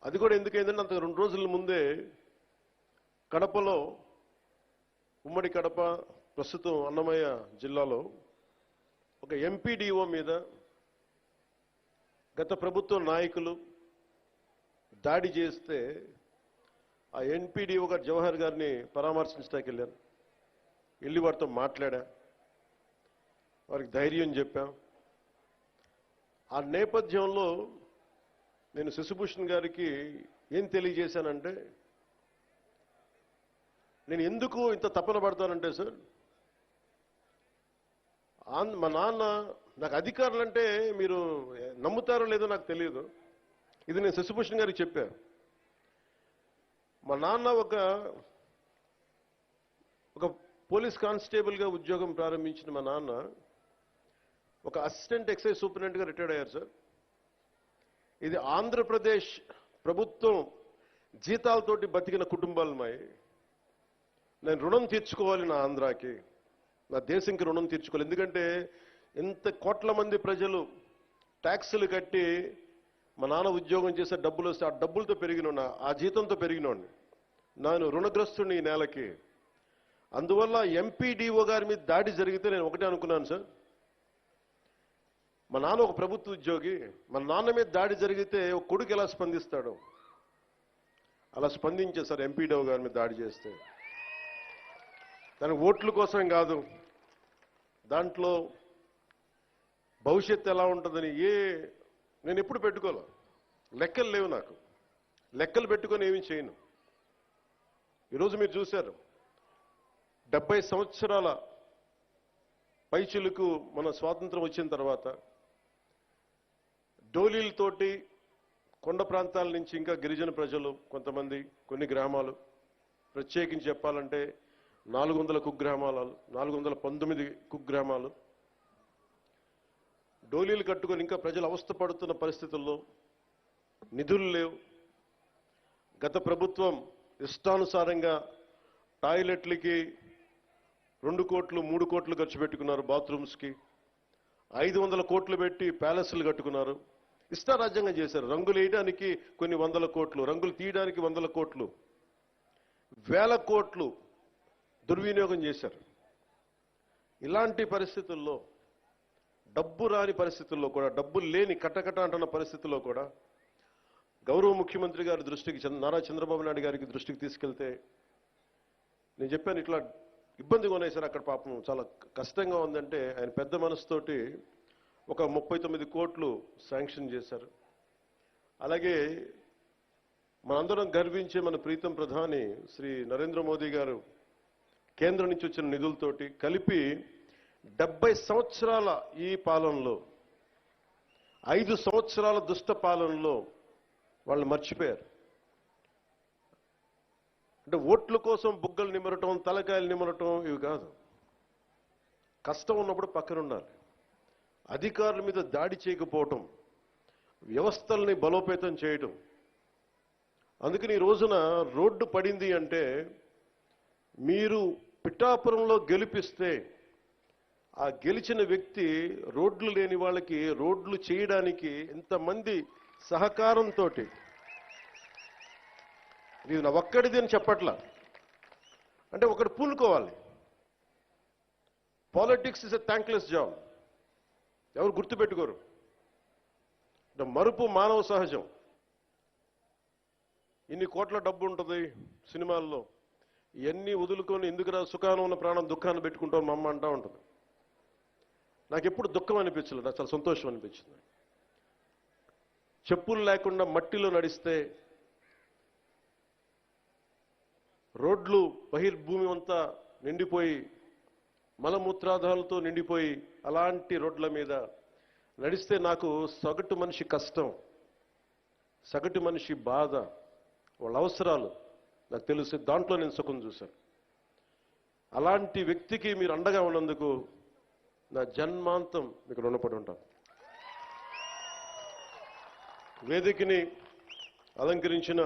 అది కూడా ఎందుకైందంటే, అంత 2 రోజుల ముందే కడపలో, ఉమ్మడి కడప ప్రస్తుతం అన్నమయ్య జిల్లాలో ఒక ఎంపీడీఓ మీద గత ప్రభుత్వ నాయకులు దాడి చేస్తే ఆ ఎన్పీడీఓ గారు జవహర్ గారిని పరామర్శించడానికి వెళ్ళాను. వెళ్ళి వారితో మాట్లాడా, వారికి ధైర్యం చెప్పాం. ఆ నేపథ్యంలో నేను శశిభూషణ్ గారికి ఏం తెలియజేశానంటే, నేను ఎందుకు ఇంత తపన పడతానంటే సార్, మా నాన్న నాకు అధికారులు అంటే మీరు నమ్ముతారో లేదో నాకు తెలియదు, ఇది నేను శశిభూషణ్ గారికి చెప్పాను. మా నాన్న ఒక పోలీస్ కానిస్టేబుల్గా ఉద్యోగం ప్రారంభించిన మా నాన్న ఒక అసిస్టెంట్ ఎక్సైజ్ సూపరింటెండెంట్గా రిటైర్డ్ అయ్యారు సార్. ఇది ఆంధ్రప్రదేశ్ ప్రభుత్వం జీతాలతోటి బతికిన కుటుంబాలు మాయి. నేను రుణం తీర్చుకోవాలి నా ఆంధ్రాకి, నా దేశంకి రుణం తీర్చుకోవాలి. ఎందుకంటే ఇంత కోట్ల మంది ప్రజలు ట్యాక్సులు కట్టి మా నాన్న ఉద్యోగం చేసే డబ్బులు వస్తే ఆ డబ్బులతో పెరిగిన, ఆ జీతంతో పెరిగినోడిని, నేను రుణగ్రస్తుని ఈ నేలకి. అందువల్ల ఎంపీడీఓ గారి మీద దాడి జరిగితే నేను ఒకటే అనుకున్నాను సార్, మా నాన్న ఒక ప్రభుత్వ ఉద్యోగి, మా నాన్న మీద దాడి జరిగితే ఒక కొడుకు ఎలా స్పందిస్తాడు, అలా స్పందించే సార్ ఎంపీడీఓ గారి మీద దాడి చేస్తే. దానికి ఓట్ల కోసం కాదు, దాంట్లో భవిష్యత్తు ఎలా ఉంటుందని నేను ఎప్పుడు పెట్టుకోలే. లెక్కలు లేవు నాకు, లెక్కలు పెట్టుకొని ఏమీ చేయను. ఈరోజు మీరు చూశారు, 70 సంవత్సరాల పైచిలుకు మన స్వాతంత్రం వచ్చిన తర్వాత డోలీలతోటి కొండ ప్రాంతాల నుంచి ఇంకా గిరిజన ప్రజలు కొంతమంది, కొన్ని గ్రామాలు, ప్రత్యేకించి చెప్పాలంటే 400 కుగ్రామాలు, 419 కుగ్రామాలు డోలీలు కట్టుకొని ఇంకా ప్రజలు అవస్థపడుతున్న పరిస్థితుల్లో నిధులు లేవు. గత ప్రభుత్వం ఇష్టానుసారంగా టాయిలెట్లకి 2 కోట్లు 3 కోట్లు ఖర్చు పెట్టుకున్నారు, బాత్రూమ్స్కి 500 కోట్లు పెట్టి ప్యాలెస్లు కట్టుకున్నారు. ఇష్టారాజ్యంగా చేశారు. రంగులు వేయడానికి కొన్ని 100 కోట్లు, రంగులు తీయడానికి 100 కోట్లు, 1000 కోట్లు దుర్వినియోగం చేశారు. ఇలాంటి పరిస్థితుల్లో, డబ్బు రాని పరిస్థితుల్లో కూడా, డబ్బులు లేని కటకట అంటున్న పరిస్థితుల్లో కూడా గౌరవ ముఖ్యమంత్రి గారి దృష్టికి, నారా చంద్రబాబు నాయుడు గారికి దృష్టికి తీసుకెళ్తే నేను చెప్పాను, ఇట్లా ఇబ్బందిగా ఉన్నాయి సార్ అక్కడ, పాపం చాలా కష్టంగా ఉందంటే ఆయన పెద్ద మనసుతోటి ఒక 39 కోట్లు శాంక్షన్ చేశారు. అలాగే మనందరం గర్వించే మన ప్రీతం ప్రధాని శ్రీ నరేంద్ర మోదీ గారు కేంద్రం నుంచి వచ్చిన నిధులతోటి కలిపి 70 సంవత్సరాల ఈ పాలనలో, 5 సంవత్సరాల దుష్ట పాలనలో వాళ్ళు మర్చిపోయారు. అంటే ఓట్ల కోసం బుగ్గలు నిమరటం, తలకాయలు నిమరటం ఇవి కాదు. కష్టం ఉన్నప్పుడు పక్కన ఉండాలి. అధికారుల మీద దాడి చేయకపోవటం, వ్యవస్థల్ని బలోపేతం చేయటం. అందుకని ఈ రోజున రోడ్డు పడింది అంటే, మీరు పిఠాపురంలో గెలిపిస్తే ఆ గెలిచిన వ్యక్తి రోడ్లు లేని వాళ్ళకి రోడ్లు చేయడానికి ఎంతమంది సహకారంతో, ఇది నా ఒక్కడిది అని చెప్పట్లా, అంటే ఒకటి పూనుకోవాలి. Politics is a thankless job, ఎవరు గుర్తుపెట్టుకోరు. మరుపు మానవ సహజం. ఇన్ని కోట్ల డబ్బు ఉంటుంది సినిమాల్లో, ఇవన్నీ వదులుకొని ఎందుకురా సుఖానం ఉన్న ప్రాణం దుఃఖాన్ని పెట్టుకుంటాం మా అమ్మ అంటా ఉంటుంది. నాకు ఎప్పుడు దుఃఖం అనిపించలేదు, నాకు చాలా సంతోషం అనిపించింది. చెప్పులు లేకుండా మట్టిలో నడిస్తే, రోడ్లు బహిర్భూమి అంతా నిండిపోయి మలమూత్రాదాలతో నిండిపోయి అలాంటి రోడ్ల మీద నడిస్తే నాకు సగటు మనిషి కష్టం, సగటు మనిషి బాధ, వాళ్ళ అవసరాలు నాకు తెలుసు. దాంట్లో నేను సుఖం చూశాను. అలాంటి వ్యక్తికి మీరు అండగా ఉన్నందుకు నా జన్మాంతం మీకు రుణపడి ఉంటాను. వేదికని అలంకరించిన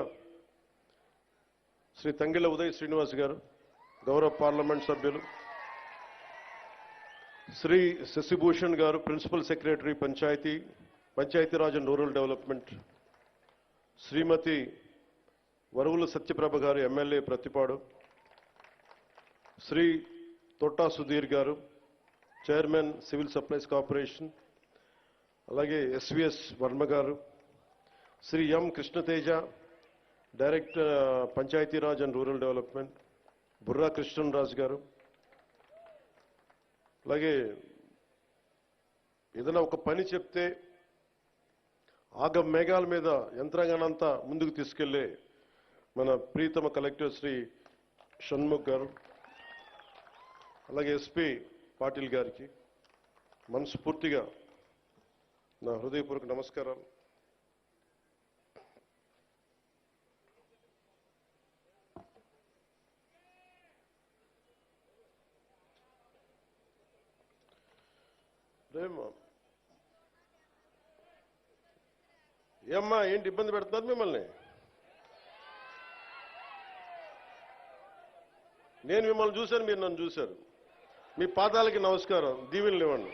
శ్రీ తంగిళ్ళ ఉదయ్ శ్రీనివాస్ గారు, గౌరవ పార్లమెంట్ సభ్యులు, Shri Shashibhushan garu, principal secretary Panchayati Raj and rural development, Srimati Varavula Satyaprabha garu, MLA Prathipadu, Shri Totta Sudheer garu, chairman civil supplies corporation, అలాగే SVS Varma garu, Shri M Krishna Teja, director Panchayati Raj and rural development Burra Krishnaraju garu, అలాగే ఏదైనా ఒక పని చెప్తే ఆగ మేఘాల మీద యంత్రాంగానంతా ముందుకు తీసుకెళ్లే మన ప్రీతమ కలెక్టర్ శ్రీ షణ్ముఖ్ గారు, అలాగే ఎస్పీ పాటిల్ గారికి మనస్ఫూర్తిగా నా హృదయపూర్వక నమస్కారాలు. ఏమ్మా ఏంటి ఇబ్బంది పెడుతున్నారు మిమ్మల్ని? నేను మిమ్మల్ని చూశాను, మీరు నన్ను చూశారు. మీ పాదాలకి నమస్కారం, దీవెనలు ఇవ్వండి.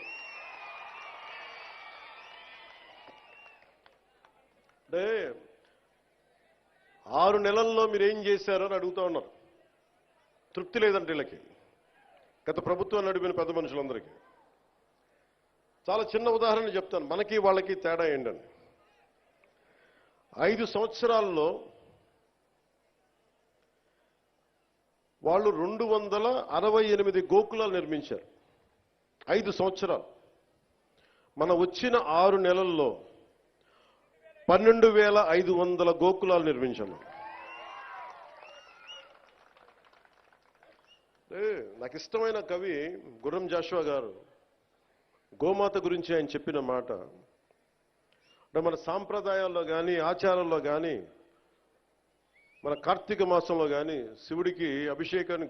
అంటే 6 నెలల్లో మీరు ఏం చేశారో అని అడుగుతా ఉన్నారు. తృప్తి లేదంటే వీళ్ళకి, గత ప్రభుత్వం నడిపిన పెద్ద మనుషులందరికీ. చాలా చిన్న ఉదాహరణ చెప్తాను, మనకి వాళ్ళకి తేడా ఏంటని. 5 సంవత్సరాల్లో వాళ్ళు 268 గోకులాలు నిర్మించారు. 5 సంవత్సరాలు. మన వచ్చిన 6 నెలల్లో 12,500 గోకులాలు నిర్మించాము. నాకు ఇష్టమైన కవి గుర్రం జాషువా గారు గోమాత గురించి ఆయన చెప్పిన మాట, అంటే మన సాంప్రదాయాల్లో కానీ ఆచారాల్లో కానీ మన కార్తీక మాసంలో కానీ శివుడికి అభిషేకాన్ని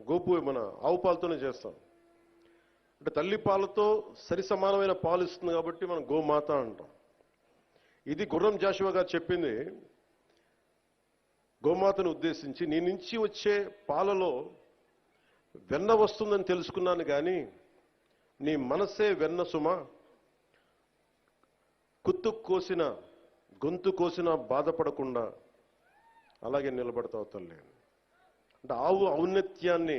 గోపు మన ఆవు పాలతోనే చేస్తాం. అంటే తల్లి పాలతో సరి సమానమైన పాలు ఇస్తుంది కాబట్టి మనం గోమాత అంటాం. ఇది గుర్రం జాషువా గారు చెప్పింది గోమాతను ఉద్దేశించి. నీ నుంచి వచ్చే పాలలో వెన్న వస్తుందని తెలుసుకున్నాను కానీ నీ మనసే వెన్న సుమ, కుత్తు కోసిన గొంతు కోసిన బాధపడకుండా అలాగే నిలబడతావు తల్లి. అంటే ఆవు ఔన్నత్యాన్ని,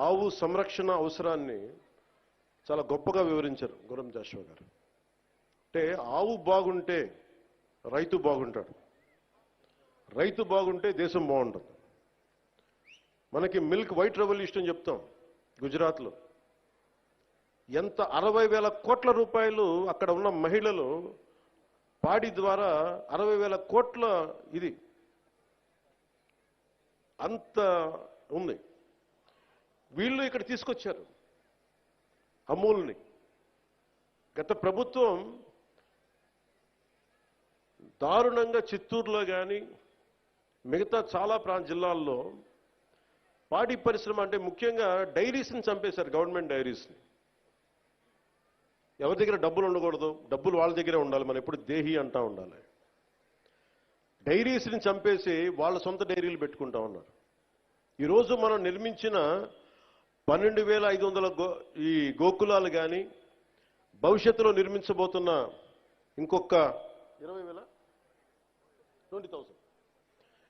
ఆవు సంరక్షణ అవసరాన్ని చాలా గొప్పగా వివరించారు గుర్రం జాషువా గారు. అంటే ఆవు బాగుంటే రైతు బాగుంటాడు, రైతు బాగుంటే దేశం బాగుంటుంది. మనకి మిల్క్ వైట్ రెవల్యూషన్ చెప్తాం గుజరాత్లో. ఎంత 60,000 కోట్ల రూపాయలు అక్కడ ఉన్న మహిళలు పాడి ద్వారా 60,000 కోట్ల ఇది అంత ఉంది. వీళ్ళు ఇక్కడ తీసుకొచ్చారు అమూల్ని. గత ప్రభుత్వం దారుణంగా చిత్తూరులో కానీ మిగతా చాలా జిల్లాల్లో పాడి పరిశ్రమ, అంటే ముఖ్యంగా డైరీస్ని చంపేశారు. గవర్నమెంట్ డైరీస్ని. ఎవరి దగ్గర డబ్బులు ఉండకూడదు, డబ్బులు వాళ్ళ దగ్గరే ఉండాలి. మనం ఎప్పుడు దేహి అంటా ఉండాలి. డైరీస్ని చంపేసి వాళ్ళ సొంత డైరీలు పెట్టుకుంటా ఉన్నారు. ఈరోజు మనం నిర్మించిన 12,500 ఈ గోకులాలు కానీ భవిష్యత్తులో నిర్మించబోతున్న ఇంకొక 20,000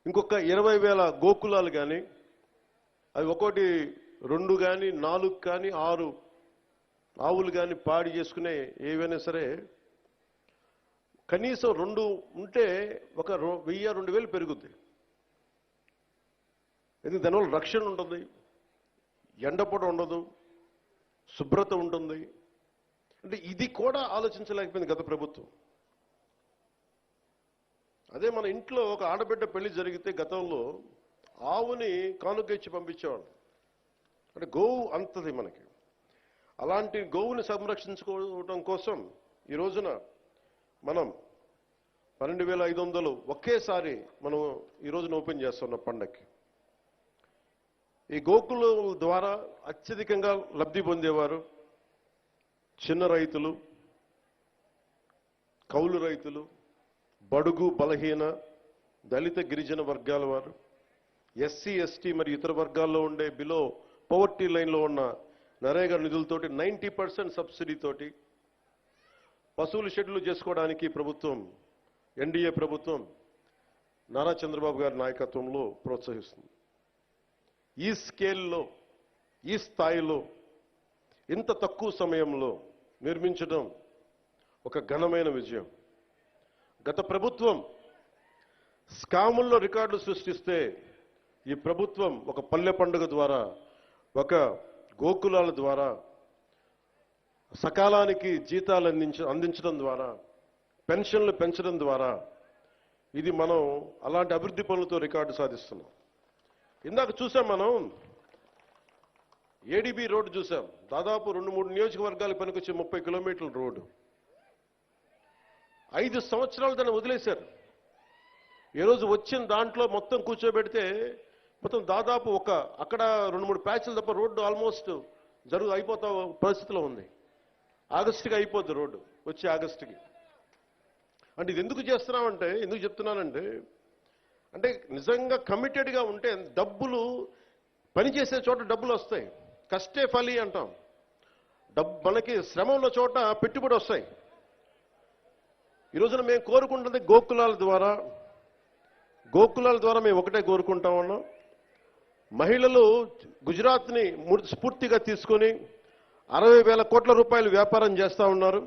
ఇంకొక 20,000 గోకులాలు కానీ, అవి ఒకటి 2 కానీ 4 కానీ 6 ఆవులు కానీ పాడి చేసుకునే ఏవైనా సరే కనీసం 2 ఉంటే ఒక 1,000-2,000 పెరుగుద్ది. ఎందుకంటే దానివల్ల రక్షణ ఉంటుంది, ఎండపొడ ఉండదు, శుభ్రత ఉంటుంది. అంటే ఇది కూడా ఆలోచించలేకపోయింది గత ప్రభుత్వం. అదే మన ఇంట్లో ఒక ఆడబిడ్డ పెళ్లి జరిగితే గతంలో ఆవుని కానుక ఇచ్చి పంపించేవాళ్ళు. అంటే గోవు అంతది మనకి. అలాంటి గోవుని సంరక్షించుకోవడం కోసం ఈ రోజున మనం 12,500 ఒకేసారి మనం ఈ రోజున ఓపెన్ చేస్తున్న పండగకి. ఈ గోకుల ద్వారా అత్యధికంగా లబ్ధి పొందేవారు చిన్న రైతులు, కౌలు రైతులు, బడుగు బలహీన దళిత గిరిజన వర్గాల వారు, ఎస్సీ ఎస్టీ మరియు ఇతర వర్గాల్లో ఉండే బిలో పవర్టీ లైన్లో ఉన్న నరేగా నిధులతోటి 90% సబ్సిడీతోటి పశువుల షెడ్లు చేసుకోవడానికి ప్రభుత్వం, ఎన్డీఏ ప్రభుత్వం నారా చంద్రబాబు గారి నాయకత్వంలో ప్రోత్సహిస్తుంది. ఈ స్కేల్లో, ఈ స్థాయిలో, ఇంత తక్కువ సమయంలో నిర్మించడం ఒక ఘనమైన విజయం. గత ప్రభుత్వం స్కాముల్లో రికార్డులు సృష్టిస్తే ఈ ప్రభుత్వం ఒక పల్లె పండుగ ద్వారా, ఒక గోకులాల ద్వారా, సకాలానికి జీతాలు అందించడం ద్వారా, పెన్షన్లు పెంచడం ద్వారా ఇది మనం అలాంటి అభివృద్ధి పనులతో రికార్డు సాధిస్తున్నాం. ఇందాక చూసాం మనం ఏడీబీ రోడ్డు చూసాం. దాదాపు 2-3 నియోజకవర్గాలకు పనికొచ్చే 30 కిలోమీటర్ల రోడ్డు 5 సంవత్సరాలు దాన్ని వదిలేశారు. ఈరోజు వచ్చిన దాంట్లో మొత్తం కూర్చోబెడితే మొత్తం దాదాపు అక్కడ 2-3 ప్యాచ్లు తప్ప రోడ్డు ఆల్మోస్ట్ అయిపోతా పరిస్థితిలో ఉంది. ఆగస్టుకి అయిపోద్ది రోడ్డు, వచ్చే ఆగస్టుకి. అంటే ఇది ఎందుకు చేస్తున్నామంటే, ఎందుకు చెప్తున్నానంటే, అంటే నిజంగా కమిటెడ్గా ఉంటే డబ్బులు పనిచేసే చోట డబ్బులు వస్తాయి. కష్టే ఫలి అంటాం. మనకి శ్రమ ఉన్న చోట పెట్టుబడి వస్తాయి. ఈ రోజున మేము కోరుకుంటుంది గోకులాల ద్వారా మేము ఒకటే కోరుకుంటా ఉన్నాం. మహిళలు గుజరాత్ని స్ఫూర్తిగా తీసుకొని 60,000 కోట్ల రూపాయలు వ్యాపారం చేస్తూ ఉన్నారు.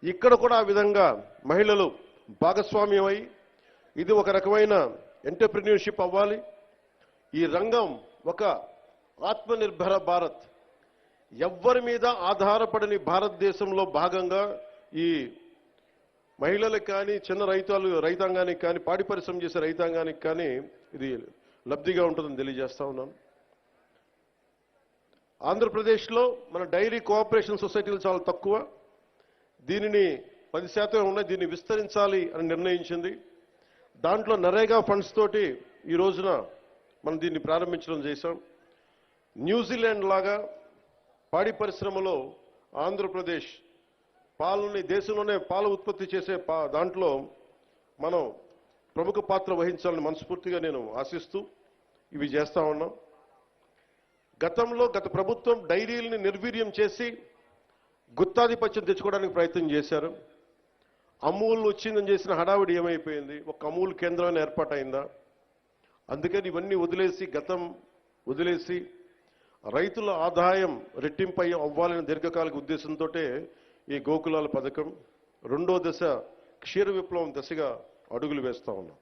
ఇక్కడ కూడా ఆ విధంగా మహిళలు భాగస్వామ్యమై ఇది ఒక రకమైన ఎంటర్‌ప్రెన్యూర్‌షిప్ అవ్వాలి. ఈ రంగం ఒక ఆత్మనిర్భర భారత్, ఎవ్వరి మీద ఆధారపడని భారతదేశంలో భాగంగా ఈ మహిళలకు కానీ, చిన్న రైతాంగానికి కానీ, పాడి పరిశ్రమ చేసే రైతాంగానికి కానీ ఇది లబ్ధిగా ఉంటుందని తెలియజేస్తా ఉన్నాను. ఆంధ్రప్రదేశ్లో మన డైరీ కోఆపరేషన్ సొసైటీలు చాలా తక్కువ. దీనిని 10% ఉన్నాయి, దీన్ని విస్తరించాలి అని నిర్ణయించింది. దాంట్లో నరేగా ఫండ్స్ తోటి ఈ రోజున మనం దీన్ని ప్రారంభించడం చేశాం. న్యూజిలాండ్ లాగా పాడి పరిశ్రమలో ఆంధ్రప్రదేశ్ దేశంలోనే పాల ఉత్పత్తి చేసే దాంట్లో మనం ప్రముఖ పాత్ర వహించాలని మనస్ఫూర్తిగా నేను ఆశిస్తూ ఇవి చేస్తా ఉన్నాం. గత ప్రభుత్వం డైరీల్ని నిర్వీర్యం చేసి గుత్తాధిపత్యం తెచ్చుకోవడానికి ప్రయత్నం చేశారు. అమూల్ వచ్చిందని చేసిన హడావిడి ఏమైపోయింది? ఒక అమూల్ కేంద్రం ఏర్పాటైందా? అందుకని ఇవన్నీ వదిలేసి రైతుల ఆదాయం రెట్టింపై అవ్వాలనే దీర్ఘకాలిక ఉద్దేశంతో ఈ గోకులాల పథకం 2వ దశ క్షీర విప్లవం దశగా అడుగులు వేస్తా ఉన్నాం.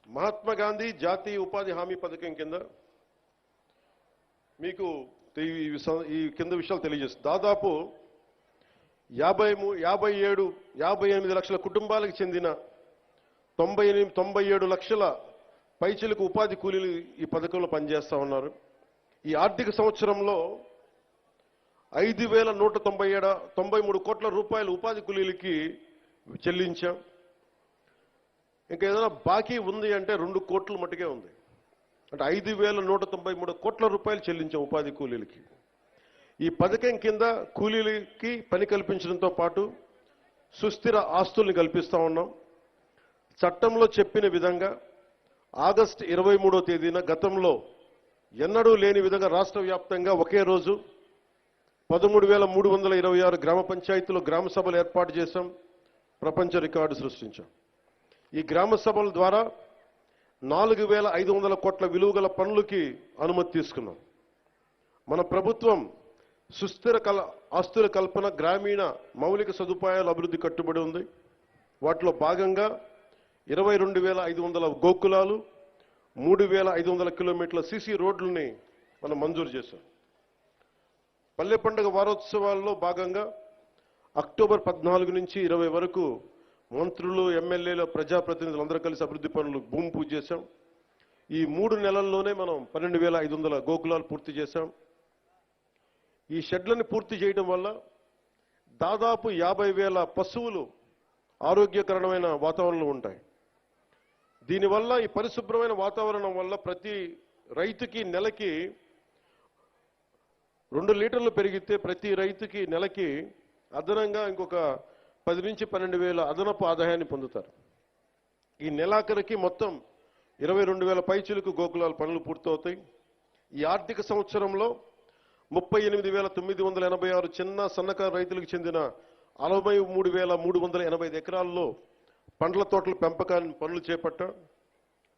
మహాత్మా గాంధీ జాతీయ ఉపాధి హామీ పథకం కింద మీకు ఈ కింద విషయాలు తెలియజేస్తుంది. దాదాపు 58 లక్షల కుటుంబాలకు చెందిన 97 లక్షల పైచిలకు ఉపాధి కూలీలు ఈ పథకంలో పనిచేస్తా ఉన్నారు. ఈ ఆర్థిక సంవత్సరంలో 5,193 కోట్ల రూపాయలు ఉపాధి కూలీలకి చెల్లించాం. ఇంకా ఏదైనా బాకీ ఉంది అంటే 2 కోట్ల మట్టుకే ఉంది. అంటే 5,193 కోట్ల రూపాయలు చెల్లించాం ఉపాధి కూలీలకి. ఈ పథకం కింద కూలీలకి పని కల్పించడంతో పాటు సుస్థిర ఆస్తుల్ని కల్పిస్తా ఉన్నాం. చట్టంలో చెప్పిన విధంగా ఆగస్టు 23వ తేదీన గతంలో ఎన్నడూ లేని విధంగా రాష్ట్ర వ్యాప్తంగా ఒకే రోజు 13,326 గ్రామ పంచాయతీలు గ్రామ సభలు ఏర్పాటు చేశాం. ప్రపంచ రికార్డు సృష్టించాం. ఈ గ్రామ సభల ద్వారా 4,500 కోట్ల విలువ గల పనులకి అనుమతి తీసుకున్నాం. మన ప్రభుత్వం సుస్థిర ఆస్తుల కల్పన, గ్రామీణ మౌలిక సదుపాయాల అభివృద్ధి కట్టుబడి ఉంది. వాటిలో భాగంగా 22,500 గోకులాలు, 3,500 కిలోమీటర్ల సీసీ రోడ్లని మనం మంజూరు చేశాం. పల్లె పండుగ వారోత్సవాల్లో భాగంగా అక్టోబర్ 14 నుంచి 20 వరకు మంత్రులు, ఎమ్మెల్యేలు, ప్రజాప్రతినిధులు అందరూ కలిసి అభివృద్ధి పనులు భూమి పూజ చేశాం. ఈ 3 నెలల్లోనే మనం 12,500 గోకులాలు పూర్తి చేశాం. ఈ షెడ్లను పూర్తి చేయడం వల్ల దాదాపు 50,000 పశువులు ఆరోగ్యకరమైన వాతావరణంలో ఉంటాయి. దీనివల్ల ఈ పరిశుభ్రమైన వాతావరణం వల్ల ప్రతి రైతుకి నెలకి 2 లీటర్లు పెరిగితే ప్రతి రైతుకి నెలకి అదనంగా ఇంకొక 10 నుంచి 12,000 అదనపు ఆదాయాన్ని పొందుతారు. ఈ నెలాఖరికి మొత్తం 22,000 పైచిలకు గోకులాల పనులు పూర్తవుతాయి. ఈ ఆర్థిక సంవత్సరంలో 38,986 చిన్న సన్నకారు రైతులకు చెందిన 63,385 ఎకరాల్లో పండ్ల తోటల పెంపకాన్ని పనులు చేపట్టాం.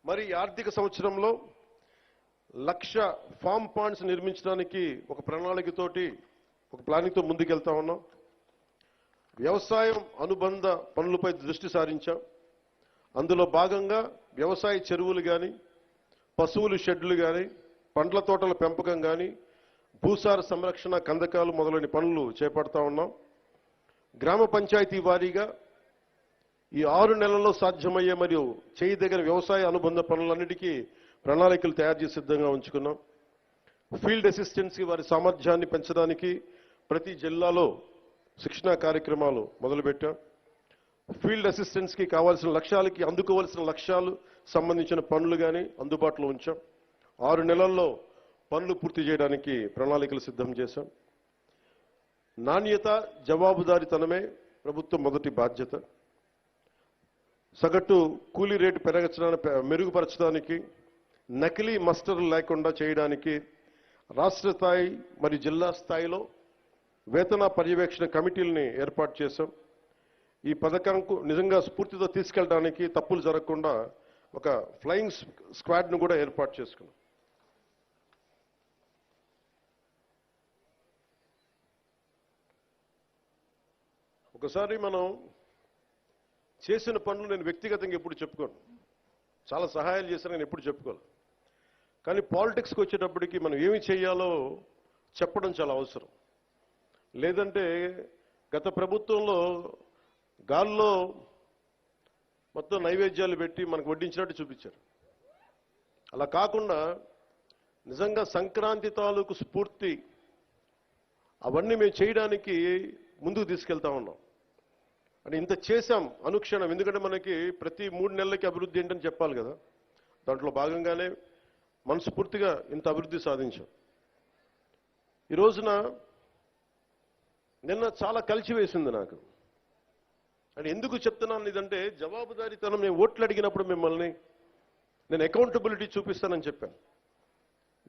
మరి ఈ ఆర్థిక సంవత్సరంలో 1,00,000 ఫామ్ పాండ్స్ నిర్మించడానికి ఒక ప్రణాళికతోటి, ఒక ప్లానింగ్తో ముందుకెళ్తా ఉన్నాం. వ్యవసాయం అనుబంధ పనులపై దృష్టి సారించాం. అందులో భాగంగా వ్యవసాయ చెరువులు కానీ, పశువుల షెడ్లు కానీ, పండ్ల తోటల పెంపకం కానీ, భూసార సంరక్షణ, కందకాలు మొదలైన పనులు చేపడతా ఉన్నాం. గ్రామ పంచాయతీ వారీగా ఈ 6 నెలల్లో సాధ్యమయ్యే మరియు చేయదగిన వ్యవసాయ అనుబంధ పనులన్నిటికీ ప్రణాళికలు తయారు చేసి సిద్ధంగా ఉంచుకున్నాం. ఫీల్డ్ అసిస్టెంట్స్కి వారి సామర్థ్యాన్ని పెంచడానికి ప్రతి జిల్లాలో శిక్షణా కార్యక్రమాలు మొదలుపెట్టాం. ఫీల్డ్ అసిస్టెంట్స్కి కావాల్సిన లక్ష్యాలకి అందుకోవాల్సిన లక్ష్యాలు సంబంధించిన పనులు కానీ అందుబాటులో ఉంచాం. 6 నెలల్లో పనులు పూర్తి చేయడానికి ప్రణాళికలు సిద్ధం చేశాం. నాణ్యత, జవాబుదారీతనమే ప్రభుత్వం మొదటి బాధ్యత. సగటు కూలీ రేటు మెరుగుపరచడానికి, నకిలీ మస్టర్లు లేకుండా చేయడానికి రాష్ట్ర స్థాయి మరియు జిల్లా స్థాయిలో వేతన పర్యవేక్షణ కమిటీలని ఏర్పాటు చేశాం. ఈ పథకంకు నిజంగా స్ఫూర్తితో తీసుకెళ్ళడానికి, తప్పులు జరగకుండా ఒక ఫ్లయింగ్ స్క్వాడ్ను కూడా ఏర్పాటు చేసుకున్నాం. ఒకసారి మనం చేసిన పనులు నేను వ్యక్తిగతంగా ఎప్పుడు చెప్పుకోను. చాలా సహాయాలు చేశాను, నేను ఎప్పుడు చెప్పుకోను. కానీ పాలిటిక్స్కి వచ్చేటప్పటికి మనం ఏమి చేయాలో చెప్పడం చాలా అవసరం. లేదంటే గత ప్రభుత్వంలో గాల్లో మొత్తం నైవేద్యాలు పెట్టి మనకు వడ్డించినట్టు చూపించారు. అలా కాకుండా నిజంగా సంక్రాంతి తాలూకు స్ఫూర్తి అవన్నీ మేము చేయడానికి ముందుకు తీసుకెళ్తా ఉన్నాం. అంటే ఇంత చేశాం అనుక్షణం. ఎందుకంటే మనకి ప్రతి 3 నెలలకి అభివృద్ధి ఏంటని చెప్పాలి కదా. దాంట్లో భాగంగానే మనస్ఫూర్తిగా ఇంత అభివృద్ధి సాధించాం. ఈ రోజున నిన్న చాలా కలిసివేసింది నాకు. అంటే ఎందుకు చెప్తున్నాను ఇదంటే, జవాబుదారీతనం. నేను ఓట్లు అడిగినప్పుడు మిమ్మల్ని నేను అకౌంటబిలిటీ చూపిస్తానని చెప్పాను.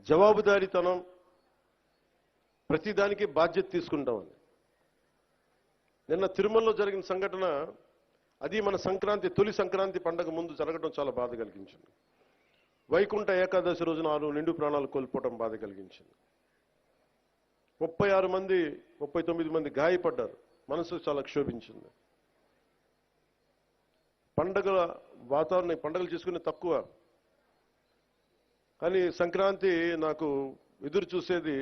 జవాబుదారీతనం, ప్రతిదానికి బాధ్యత తీసుకుంటామని. నిన్న తిరుమలలో జరిగిన సంఘటన, అది మన తొలి సంక్రాంతి పండగ ముందు జరగడం చాలా బాధ కలిగించింది. వైకుంఠ ఏకాదశి రోజున 6 నిండు ప్రాణాలు కోల్పోవడం బాధ కలిగించింది. 39 మంది గాయపడ్డారు. మనసు చాలా క్షోభించింది. పండగల వాతావరణం, పండగలు చేసుకునే తక్కువ, కానీ సంక్రాంతి నాకు ఎదురు చూసేది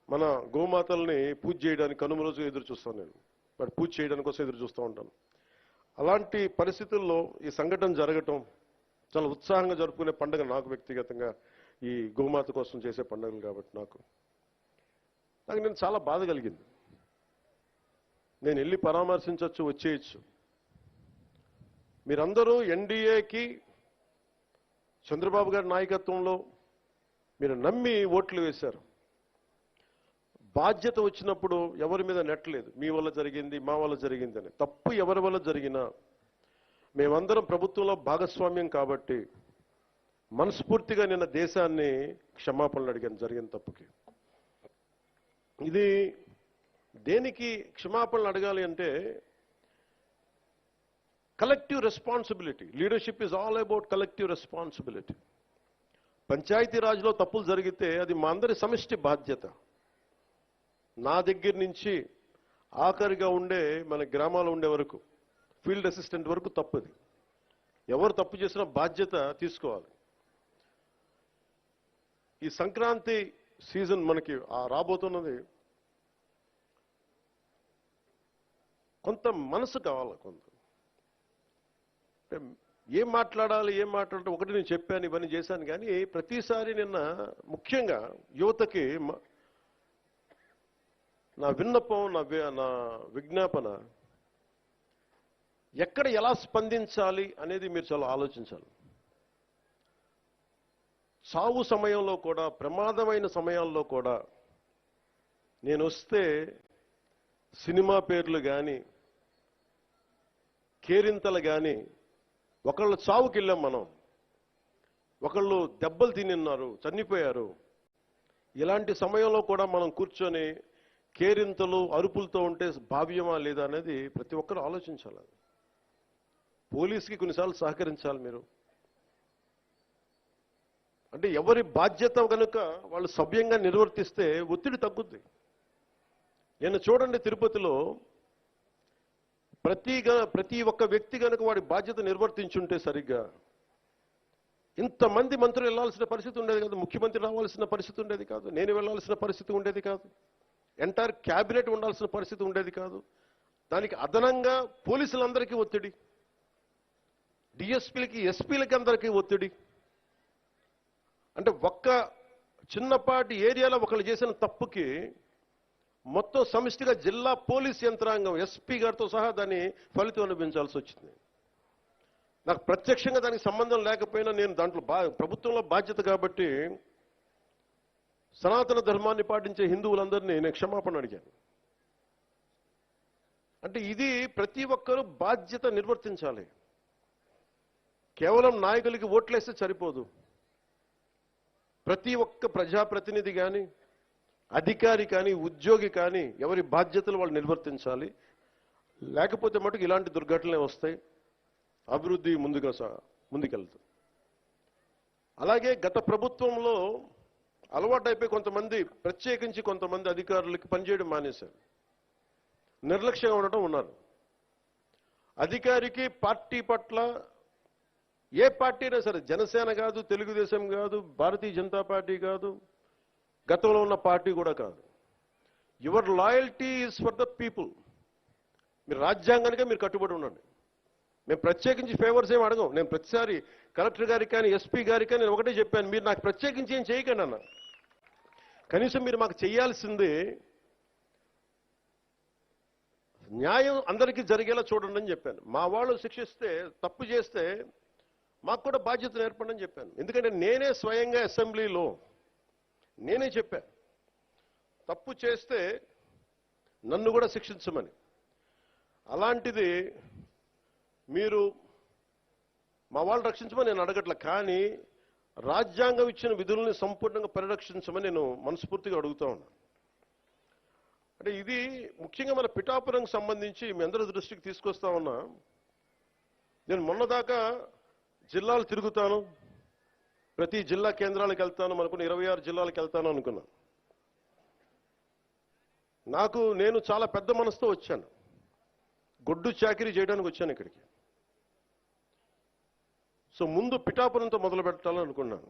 మన గోమాతల్ని పూజ చేయడానికి. కనుమ రోజు ఎదురు చూస్తాను నేను, బట్ పూజ చేయడానికి కోసం ఎదురు చూస్తూ ఉంటాను. అలాంటి పరిస్థితుల్లో ఈ సంఘటన జరగటం, చాలా ఉత్సాహంగా జరుపుకునే పండుగ నాకు వ్యక్తిగతంగా, ఈ గోమాత కోసం చేసే పండుగలు కాబట్టి నాకు నేను చాలా బాధ కలిగింది. నేను వెళ్ళి పరామర్శించవచ్చు, వచ్చేయచ్చు. మీరందరూ ఎన్డీఏకి, చంద్రబాబు గారి నాయకత్వంలో మీరు నమ్మి ఓట్లు వేశారు. బాధ్యత వచ్చినప్పుడు ఎవరి మీద నెట్టలేదు. మీ వల్ల జరిగింది, మా వల్ల జరిగింది అని. తప్పు ఎవరి వల్ల జరిగినా మేమందరం ప్రభుత్వంలో భాగస్వామ్యం కాబట్టి మనస్ఫూర్తిగా నిన్న దేశాన్ని క్షమాపణలు అడిగాను జరిగిన తప్పుకి. ఇది దేనికి క్షమాపణలు అడగాలి అంటే, collective responsibility. Leadership is all about collective responsibility. పంచాయతీరాజ్లో తప్పులు జరిగితే అది మా అందరి సమిష్టి బాధ్యత. నా దగ్గర నుంచి ఆఖరిగా ఉండే మన గ్రామాలు ఉండే వరకు, ఫీల్డ్ అసిస్టెంట్ వరకు తప్పుది. ఎవరు తప్పు చేసినా బాధ్యత తీసుకోవాలి. ఈ సంక్రాంతి సీజన్ మనకి రాబోతున్నది. కొంత మనసు కావాలి. కొంత ఏం మాట్లాడాలి, ఒకటి నేను చెప్పాను, ఇవన్నీ చేశాను. కానీ ప్రతిసారి నిన్న ముఖ్యంగా యువతకి నా విన్నపం, నా విజ్ఞాపన, ఎక్కడ ఎలా స్పందించాలి అనేది మీరు చాలా ఆలోచించాలి. చావు సమయంలో కూడా, ప్రమాదమైన సమయాల్లో కూడా నేను వస్తే సినిమా పేర్లు కానీ, కేరింతలు కానీ, ఒకళ్ళు చావుకి వెళ్ళాం మనం, ఒకళ్ళు దెబ్బలు తిన్నారు, చనిపోయారు. ఇలాంటి సమయంలో కూడా మనం కూర్చొని కేరింతలు, అరుపులతో ఉంటే భావ్యమా లేదా అనేది ప్రతి ఒక్కరు ఆలోచించాలి. పోలీసుకి కొన్నిసార్లు సహకరించాలి మీరు. అంటే ఎవరి బాధ్యత కనుక వాళ్ళు సభ్యంగా నిర్వర్తిస్తే ఒత్తిడి తగ్గుద్ది. నేను చూడండి, తిరుపతిలో ప్రతి ఒక్క వ్యక్తి కనుక వాడి బాధ్యత నిర్వర్తించుంటే సరిగ్గా ఇంతమంది మంత్రులు వెళ్లాల్సిన పరిస్థితి ఉండేది కాదు, ముఖ్యమంత్రి రావాల్సిన పరిస్థితి ఉండేది కాదు, నేను వెళ్లాల్సిన పరిస్థితి ఉండేది కాదు, ఎంటైర్ క్యాబినెట్ ఉండాల్సిన పరిస్థితి ఉండేది కాదు. దానికి అదనంగా పోలీసులందరికీ ఒత్తిడి, డిఎస్పీలకి ఎస్పీలకి అందరికీ ఒత్తిడి. అంటే ఒక్క చిన్నపాటి ఏరియాలో ఒకళ్ళు చేసిన తప్పుకి మొత్తం సమిష్టిగా జిల్లా పోలీస్ యంత్రాంగం ఎస్పీ గారితో సహా దాన్ని ఫలితం అనుభవించాల్సి వచ్చింది. నాకు ప్రత్యక్షంగా దానికి సంబంధం లేకపోయినా నేను దాంట్లో ప్రభుత్వంలో బాధ్యత కాబట్టి సనాతన ధర్మాన్ని పాటించే హిందువులందరినీ నేను క్షమాపణ అడిగాను. అంటే ఇది ప్రతి ఒక్కరూ బాధ్యత నిర్వర్తించాలి. కేవలం నాయకులకి ఓట్లేస్తే సరిపోదు. ప్రతి ఒక్క ప్రజాప్రతినిధి కానీ, అధికారి కానీ, ఉద్యోగి కానీ ఎవరి బాధ్యతలు వాళ్ళు నిర్వర్తించాలి. లేకపోతే మటుకు ఇలాంటి దుర్ఘటనలే వస్తాయి, అభివృద్ధి ముందుకెళ్తుంది. అలాగే గత ప్రభుత్వంలో అలవాటైపోయి కొంతమంది, ప్రత్యేకించి కొంతమంది అధికారులకి పనిచేయడం మానేశారు, నిర్లక్ష్యంగా ఉండటం ఉన్నారు. అధికారికి పార్టీ పట్ల, ఏ పార్టీ అయినా సరే, జనసేన కాదు, తెలుగుదేశం కాదు, భారతీయ జనతా పార్టీ కాదు, గతంలో ఉన్న పార్టీ కూడా కాదు, your loyalty is for the people. మీరు రాజ్యాంగానికే మీరు కట్టుబడి ఉండండి. మేము ప్రత్యేకించి ఫేవర్స్ ఏమి అడగం. నేను ప్రతిసారి కలెక్టర్ గారికి కానీ, ఎస్పీ గారికి కానీ నేను ఒకటే చెప్పాను, మీరు నాకు ప్రత్యేకించి ఏం చేయకండి అన్న. కనీసం మీరు మాకు చేయాల్సింది న్యాయం అందరికీ జరిగేలా చూడండి అని చెప్పాను. మా వాళ్ళు శిక్షిస్తే, తప్పు చేస్తే మాకు కూడా బాధ్యత ఏర్పడని చెప్పాను. ఎందుకంటే నేనే స్వయంగా అసెంబ్లీలో నేనే చెప్పాను, తప్పు చేస్తే నన్ను కూడా శిక్షించమని. అలాంటిది మీరు మా వాళ్ళు రక్షించమని నేను అడగట్లే, కానీ రాజ్యాంగం ఇచ్చిన విధుల్ని సంపూర్ణంగా పరిరక్షించమని నేను మనస్ఫూర్తిగా అడుగుతా ఉన్నాను. అంటే ఇది ముఖ్యంగా మన పిఠాపురంకి సంబంధించి మీ అందరి దృష్టికి తీసుకొస్తా ఉన్నా. నేను మొన్నదాకా జిల్లాలు తిరుగుతాను, ప్రతి జిల్లా కేంద్రాలకు వెళ్తాను, అనుకున్న 26 జిల్లాలకు వెళ్తాను అనుకున్నాను. నేను చాలా పెద్ద మనసుతో వచ్చాను, గొడ్డు చాకిరీ చేయడానికి వచ్చాను ఇక్కడికి. సో ముందు పిఠాపురంతో మొదలు పెట్టాలని అనుకున్నాను.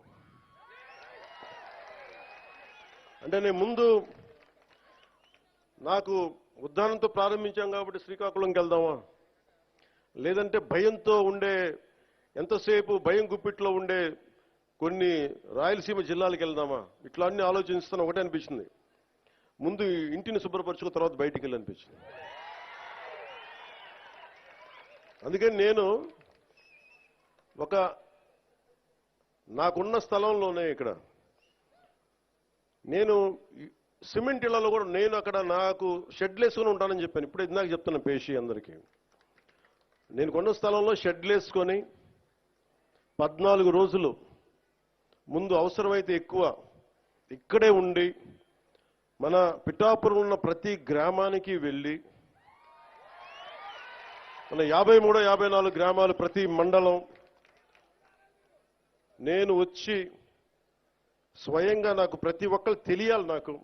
అంటే నేను ముందు నాకు ఉద్దానంతో ప్రారంభించాం కాబట్టి శ్రీకాకుళంకి వెళ్దామా, లేదంటే భయంతో ఉండే, ఎంతసేపు భయం గుప్పిట్లో ఉండే కొన్ని రాయలసీమ జిల్లాలకు వెళ్దామా, ఇట్లా అన్ని ఆలోచిస్తాను. ఒకటే అనిపించింది, ముందు ఇంటిని శుభ్రపరచుకున్న తర్వాత బయటికి వెళ్ళి అనిపించింది. అందుకని నేను నాకున్న స్థలంలోనే ఇక్కడ నేను సిమెంట్ ఇళ్లలో కూడా నేను అక్కడ నాకు షెడ్లు వేసుకొని ఉంటానని చెప్పాను. ఇప్పుడు ఇందాక చెప్తున్నా పేషి అందరికీ, నేను కొన్న స్థలంలో షెడ్లు వేసుకొని 14 రోజులు ముందు అవసరమైతే ఎక్కువ ఇక్కడే ఉండి మన పిఠాపురం ఉన్న ప్రతి గ్రామానికి వెళ్ళి, మన 53, 54 గ్రామాలు, ప్రతి మండలం నేను వచ్చి స్వయంగా నాకు ప్రతి ఒక్కరు తెలియాలి.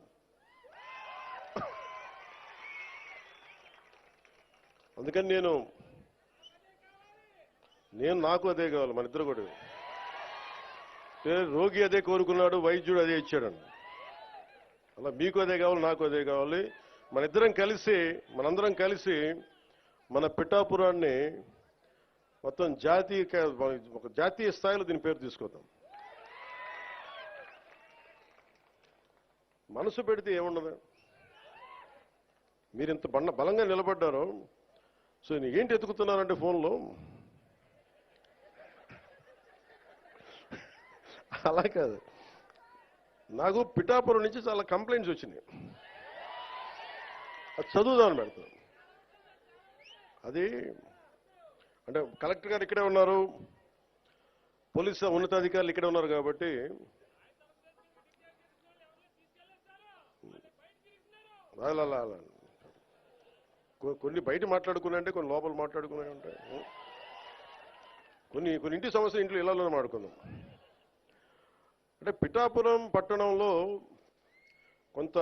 అందుకని నాకు అదే కావాలి, మన ఇద్దరు కూడా. రోగి అదే కోరుకున్నాడు, వైద్యుడు అదే ఇచ్చాడు. అలా మీకు అదే కావాలి, నాకు అదే కావాలి. మనందరం కలిసి మన పిఠాపురాన్ని మొత్తం ఒక జాతీయ స్థాయిలో దీని పేరు తీసుకొద్దాం. మనసు పెడితే ఏముండదు. మీరు ఇంత బలంగా నిలబడ్డారు. సో ఏంటి ఎత్తుకుతున్నారంటే ఫోన్లో, అలా కాదు, నాకు పిఠాపురం నుంచి చాలా కంప్లైంట్స్ వచ్చినాయి. అది చదువుదామని పెడతాను. అది అంటే కలెక్టర్ గారు ఇక్కడే ఉన్నారు, పోలీసు ఉన్నతాధికారులు ఇక్కడే ఉన్నారు కాబట్టి అలా కొన్ని బయట మాట్లాడుకున్నాయంటే, కొన్ని లోపల మాట్లాడుకున్నాయి ఉంటాయి, కొన్ని ఇంటి సమస్య ఇంట్లో ఇళ్లలోనే మాట్లాడుకుందాం. అంటే పిఠాపురం పట్టణంలో కొంత